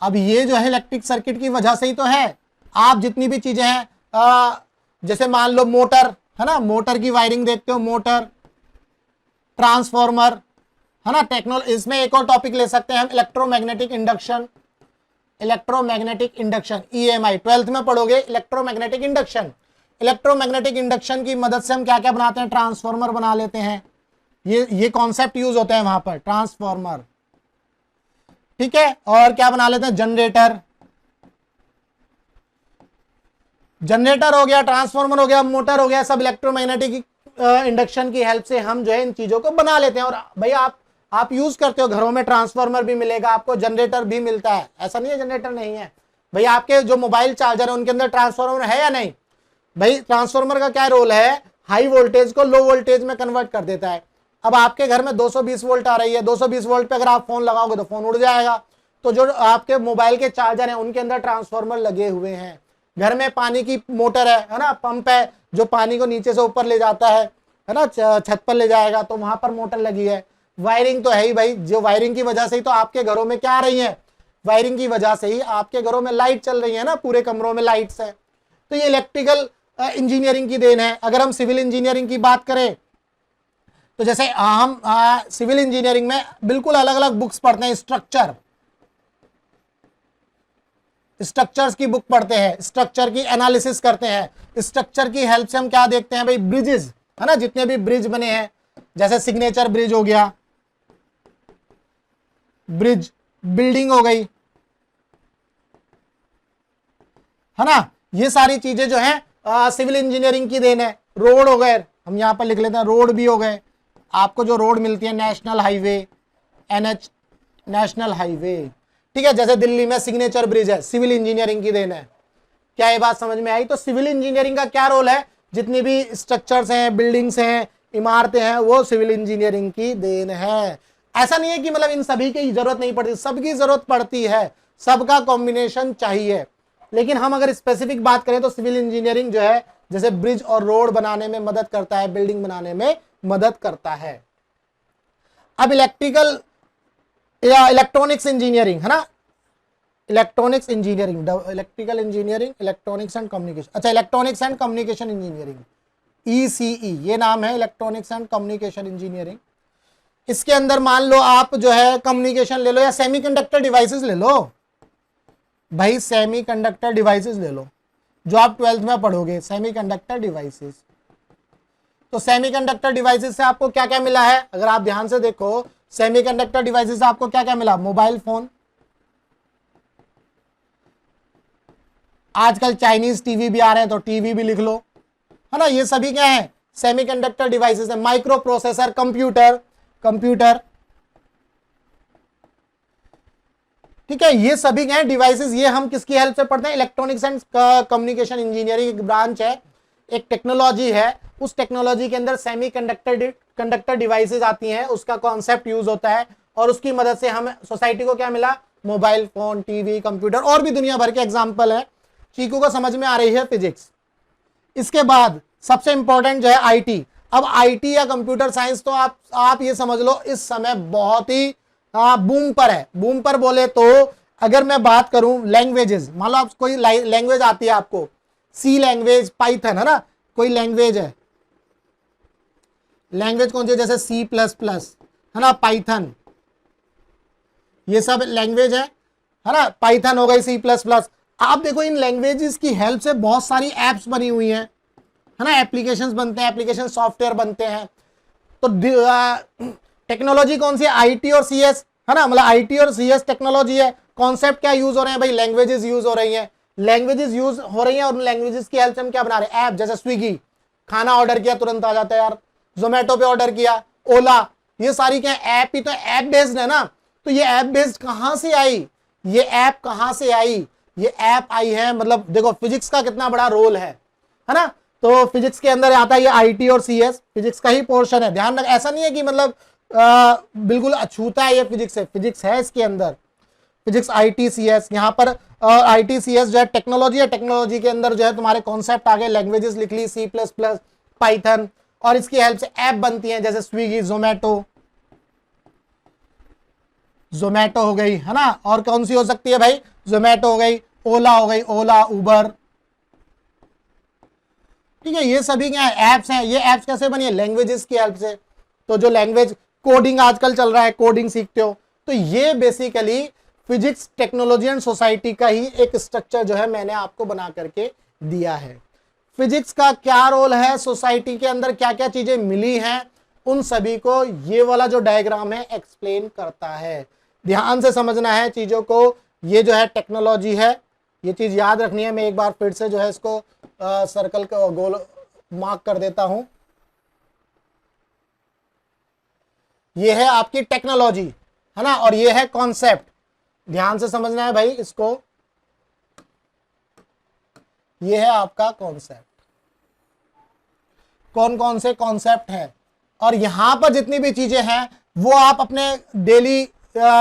अब ये जो है इलेक्ट्रिक सर्किट की वजह से ही तो है। आप जितनी भी चीजें हैं, जैसे मान लो मोटर, है ना, मोटर की वायरिंग देखते हो, मोटर, ट्रांसफॉर्मर, है ना। इसमें एक और टॉपिक ले सकते हैं हम, electromagnetic induction, electromagnetic induction, EMI 12th में पढ़ोगे इलेक्ट्रोमैग्नेटिक इंडक्शन। इलेक्ट्रोमैग्नेटिक इंडक्शन की मदद से हम क्या क्या बनाते हैं, ट्रांसफॉर्मर बना लेते हैं। ये कॉन्सेप्ट यूज होते हैं वहां पर, ट्रांसफॉर्मर, ठीक है। और क्या बना लेते हैं, जनरेटर, जनरेटर हो गया, ट्रांसफॉर्मर हो गया, मोटर हो गया, सब इलेक्ट्रोमैग्नेटिक इंडक्शन की हेल्प से हम जो है इन चीजों को बना लेते हैं। और भाई आप यूज करते हो घरों में, ट्रांसफॉर्मर भी मिलेगा आपको, जनरेटर भी मिलता है, ऐसा नहीं है जनरेटर नहीं है। भाई आपके जो मोबाइल चार्जर है उनके अंदर ट्रांसफॉर्मर है या नहीं। भाई ट्रांसफॉर्मर का क्या रोल है, हाई वोल्टेज को लो वोल्टेज में कन्वर्ट कर देता है। अब आपके घर में 220 वोल्ट आ रही है, 220 वोल्ट पे अगर आप फोन लगाओगे तो फोन उड़ जाएगा। तो जो आपके मोबाइल के चार्जर हैं उनके अंदर ट्रांसफॉर्मर लगे हुए हैं। घर में पानी की मोटर है ना, पंप है जो पानी को नीचे से ऊपर ले जाता है ना, छत पर ले जाएगा, तो वहां पर मोटर लगी है। वायरिंग तो है ही भाई, जो वायरिंग की वजह से ही तो आपके घरों में क्या आ रही है, वायरिंग की वजह से ही आपके घरों में लाइट चल रही है ना, पूरे कमरों में लाइट्स है। तो ये इलेक्ट्रिकल इंजीनियरिंग की देन है। अगर हम सिविल इंजीनियरिंग की बात करें तो जैसे हम सिविल इंजीनियरिंग में बिल्कुल अलग अलग बुक्स पढ़ते हैं, स्ट्रक्चर्स की बुक पढ़ते हैं, स्ट्रक्चर की एनालिसिस करते हैं। स्ट्रक्चर की हेल्प से हम क्या देखते हैं भाई, ब्रिजेस है ना, जितने भी ब्रिज बने हैं, जैसे सिग्नेचर ब्रिज हो गया, ब्रिज बिल्डिंग हो गई है ना, ये सारी चीजें जो है सिविल इंजीनियरिंग की देन है। रोड हो गए, हम यहां पर लिख लेते हैं, रोड भी हो गए। आपको जो रोड मिलती है, national highway, NH national highway, ठीक है। जैसे दिल्ली में सिग्नेचर ब्रिज है, सिविल इंजीनियरिंग की देन है। क्या ये बात समझ में आई। तो सिविल इंजीनियरिंग का क्या रोल है, जितनी भी स्ट्रक्चर्स हैं, बिल्डिंग्स हैं, इमारतें हैं, वो सिविल इंजीनियरिंग की देन है। ऐसा नहीं है कि मतलब इन सभी की जरूरत नहीं पड़ती, सबकी जरूरत पड़ती है, सबका कॉम्बिनेशन चाहिए। लेकिन हम अगर स्पेसिफिक बात करें तो सिविल इंजीनियरिंग जो है जैसे ब्रिज और रोड बनाने में मदद करता है, बिल्डिंग बनाने में मदद करता है। अब इलेक्ट्रिकल या इलेक्ट्रॉनिक्स इंजीनियरिंग है ना, electronics engineering, electrical engineering, electronics and communication, अच्छा electronics and communication engineering, ECE ये नाम है, इलेक्ट्रॉनिक्स एंड कम्युनिकेशन इंजीनियरिंग। इसके अंदर मान लो आप जो है कम्युनिकेशन ले लो या सेमीकंडक्टर डिवाइसेस ले लो, भाई सेमीकंडक्टर डिवाइसेस ले लो जो आप 12th में पढ़ोगे, सेमीकंडक्टर डिवाइसेस। तो सेमीकंडक्टर डिवाइसेस से आपको क्या क्या मिला है, अगर आप ध्यान से देखो, सेमीकंडक्टर डिवाइसेस से आपको क्या क्या मिला, मोबाइल फोन, आजकल चाइनीज टीवी भी आ रहे हैं तो टीवी भी लिख लो, है ना, ये सभी क्या है, सेमीकंडक्टर डिवाइसेस है। माइक्रो प्रोसेसर, कंप्यूटर, ठीक है, ये सभी क्या है डिवाइसेस। ये हम किसकी हेल्प से पढ़ते हैं, इलेक्ट्रॉनिक्स एंड कम्युनिकेशन इंजीनियरिंग एक ब्रांच है, एक टेक्नोलॉजी है। उस टेक्नोलॉजी के अंदर कंडक्टर डिवाइसेस आती हैं, उसका कॉन्सेप्ट यूज होता है और उसकी मदद से हम सोसाइटी को क्या मिला, मोबाइल फोन, टीवी, कंप्यूटर, और भी दुनिया भर के एग्जाम्पल है। चीकू को समझ में आ रही है फिजिक्स। इसके बाद सबसे इंपॉर्टेंट जो है IT। अब IT या कंप्यूटर साइंस तो आप ये समझ लो इस समय बहुत ही बूम पर है। बूम पर बोले तो अगर मैं बात करूं लैंग्वेजेस, मान लो आप कोई लैंग्वेज आती है आपको, C लैंग्वेज, पाइथन है ना, कोई लैंग्वेज है, लैंग्वेज कौन सी, जैसे C++ है ना, पाइथन, ये सब लैंग्वेज है ना, पाइथन हो गई, C++। आप देखो इन लैंग्वेजेस की हेल्प से बहुत सारी एप्स बनी हुई हैं, है ना, एप्लीकेशंस बनते हैं, एप्लीकेशन सॉफ्टवेयर बनते हैं। तो टेक्नोलॉजी कौन सी है, IT और CS है ना, मतलब IT और CS टेक्नोलॉजी है। कॉन्सेप्ट क्या यूज हो रहे हैं भाई, लैंग्वेजेस यूज हो रही हैं, लैंग्वेजेस यूज हो रही हैं और लैंग्वेजेस की हेल्प से हम क्या बना रहे हैं, ऐप, जैसे स्विगी, खाना ऑर्डर किया तुरंत आ जाता है यार, जोमेटो पे ऑर्डर किया, ओला, ये सारी क्या ऐप ही तो ऐप बेस्ड है ना। तो ये ऐप बेस्ड कहां से आई, ये ऐप कहां से आई, ये ऐप आई है, मतलब देखो फिजिक्स का कितना बड़ा रोल है ना। तो फिजिक्स के अंदर आता है ये IT और CS, फिजिक्स का ही पोर्शन है, ध्यान रख। ऐसा नहीं है कि मतलब बिल्कुल अछूता है ये फिजिक्स है, फिजिक्स है इसके अंदर, फिजिक्स IT CS। यहाँ पर IT CS जो है टेक्नोलॉजी है, टेक्नोलॉजी के अंदर जो है तुम्हारे कॉन्सेप्ट आ गए, लैंग्वेजेस लिख ली, C++, पाइथन, और इसकी हेल्प से ऐप बनती हैं, जैसे स्विगी, जोमेटो हो गई है ना, और कौन सी हो सकती है भाई, जोमेटो हो गई, ओला हो गई, ओला, उबर, ठीक है, ये सभी क्या है, एप्स हैं। ये एप्स कैसे बनी है, लैंग्वेजेस की हेल्प से। तो जो लैंग्वेज कोडिंग आजकल चल रहा है, कोडिंग सीखते हो, तो ये basically physics technology and society का ही एक स्ट्रक्चर जो है मैंने आपको बना करके दिया है। फिजिक्स का क्या रोल है, सोसाइटी के अंदर क्या क्या चीजें मिली हैं, उन सभी को ये वाला जो डायग्राम है एक्सप्लेन करता है। ध्यान से समझना है चीजों को। ये जो है टेक्नोलॉजी है, ये चीज याद रखनी है। मैं एक बार फिर से जो है इसको सर्कल का गोल मार्क कर देता हूं। ये है आपकी टेक्नोलॉजी, है ना, और ये है कॉन्सेप्ट। ध्यान से समझना है भाई इसको। ये है आपका कॉन्सेप्ट, कौन कौन से कॉन्सेप्ट है, और यहां पर जितनी भी चीजें हैं वो आप अपने डेली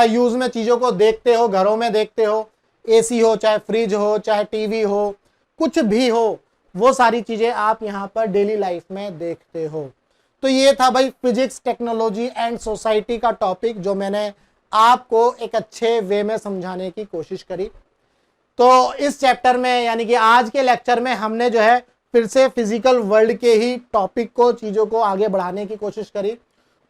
यूज में चीजों को देखते हो, घरों में देखते हो। एसी हो, चाहे फ्रिज हो, चाहे टीवी हो, कुछ भी हो, वो सारी चीजें आप यहां पर डेली लाइफ में देखते हो। तो ये था भाई फिजिक्स टेक्नोलॉजी एंड सोसाइटी का टॉपिक, जो मैंने आपको एक अच्छे वे में समझाने की कोशिश करी। तो इस चैप्टर में यानी कि आज के लेक्चर में हमने जो है फिर से फिजिकल वर्ल्ड के ही टॉपिक को, चीजों को आगे बढ़ाने की कोशिश करी।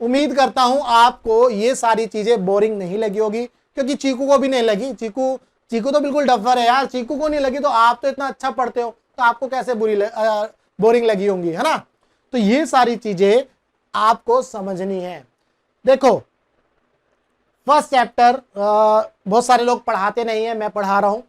उम्मीद करता हूं आपको ये सारी चीजें बोरिंग नहीं लगी होगी, क्योंकि चीकू को भी नहीं लगी। चीकू तो बिल्कुल डफर है यार, चीकू को नहीं लगी तो आप तो इतना अच्छा पढ़ते हो, तो आपको कैसे बोरिंग लगी होंगी, है ना। तो ये सारी चीजें आपको समझनी है। देखो फर्स्ट चैप्टर बहुत सारे लोग पढ़ाते नहीं है, मैं पढ़ा रहा हूं।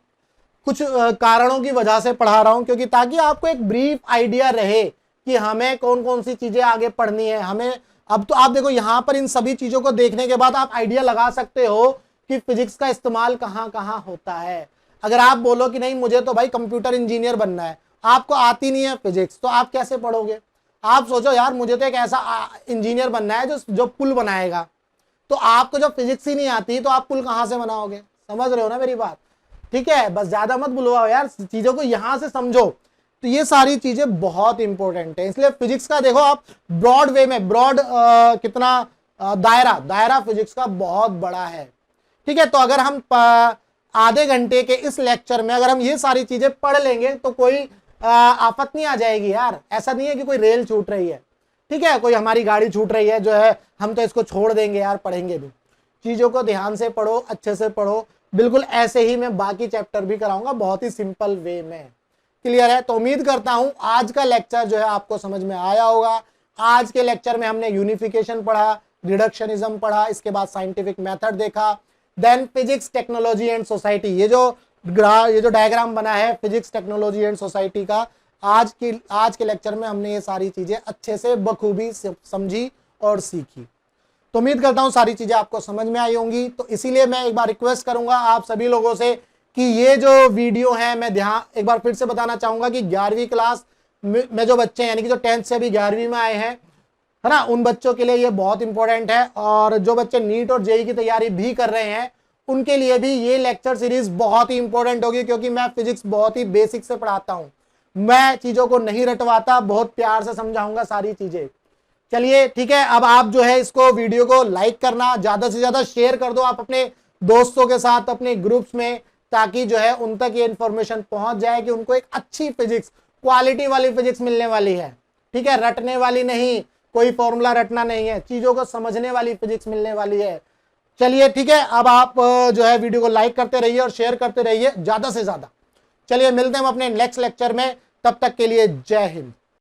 कुछ कारणों की वजह से पढ़ा रहा हूं, क्योंकि ताकि आपको एक ब्रीफ आइडिया रहे कि हमें कौन कौन सी चीजें आगे पढ़नी है। हमें अब तो आप देखो यहां पर इन सभी चीजों को देखने के बाद आप आइडिया लगा सकते हो कि फिजिक्स का इस्तेमाल कहां कहां होता है। अगर आप बोलो कि नहीं मुझे तो भाई कंप्यूटर इंजीनियर बनना है, आपको आती नहीं है फिजिक्स, तो आप कैसे पढ़ोगे। आप सोचो यार मुझे तो एक ऐसा इंजीनियर बनना है जो पुल बनाएगा, तो आपको जब फिजिक्स ही नहीं आती तो आप पुल कहां से बनाओगे। समझ रहे हो ना मेरी बात, ठीक है। बस ज्यादा मत बुलवाओ यार, चीजों को यहां से समझो। तो ये सारी चीजें बहुत इंपॉर्टेंट है, इसलिए फिजिक्स का देखो आप ब्रॉड वे में, ब्रॉड कितना दायरा फिजिक्स का बहुत बड़ा है, ठीक है। तो अगर हम आधे घंटे के इस लेक्चर में अगर हम ये सारी चीजें पढ़ लेंगे तो कोई आफत नहीं आ जाएगी यार। ऐसा नहीं है कि कोई रेल छूट रही है, ठीक है, कोई हमारी गाड़ी छूट रही है जो है हम तो इसको छोड़ देंगे यार, पढ़ेंगे भी। चीजों को ध्यान से पढ़ो, अच्छे से पढ़ो। बिल्कुल ऐसे ही मैं बाकी चैप्टर भी कराऊंगा, बहुत ही सिंपल वे में। क्लियर है। तो उम्मीद करता हूं आज का लेक्चर जो है आपको समझ में आया होगा। आज के लेक्चर में हमने यूनिफिकेशन पढ़ा, रिडक्शनिज्म पढ़ा, इसके बाद साइंटिफिक मेथड देखा, then physics technology and society. ये जो डायग्राम बना है फिजिक्स टेक्नोलॉजी एंड सोसाइटी का, आज के लेक्चर में हमने ये सारी चीजें अच्छे से बखूबी समझी और सीखी। तो उम्मीद करता हूं सारी चीजें आपको समझ में आई होंगी। तो इसीलिए मैं एक बार रिक्वेस्ट करूंगा आप सभी लोगों से कि ये जो वीडियो है, मैं एक बार फिर से बताना चाहूंगा कि 11वीं क्लास में जो बच्चे हैं, यानी कि जो 10th से अभी 11वीं में आए हैं, है ना, उन बच्चों के लिए ये बहुत इंपॉर्टेंट है। और जो बच्चे नीट और जेईई की तैयारी भी कर रहे हैं उनके लिए भी ये लेक्चर सीरीज बहुत ही इंपॉर्टेंट होगी, क्योंकि मैं फिजिक्स बहुत ही बेसिक से पढ़ाता हूं। मैं चीजों को नहीं रटवाता, बहुत प्यार से समझाऊंगा सारी चीजें। चलिए ठीक है, अब आप जो है इसको वीडियो को लाइक करना, ज्यादा से ज्यादा शेयर कर दो आप अपने दोस्तों के साथ, अपने ग्रुप्स में, ताकि जो है उन तक ये इंफॉर्मेशन पहुंच जाए कि उनको एक अच्छी फिजिक्स, क्वालिटी वाली फिजिक्स मिलने वाली है। ठीक है, रटने वाली नहीं, कोई फॉर्मूला रटना नहीं है, चीजों को समझने वाली फिजिक्स मिलने वाली है। चलिए ठीक है, अब आप जो है वीडियो को लाइक करते रहिए और शेयर करते रहिए ज्यादा से ज्यादा। चलिए मिलते हैं हम अपने नेक्स्ट लेक्चर में, तब तक के लिए जय हिंद।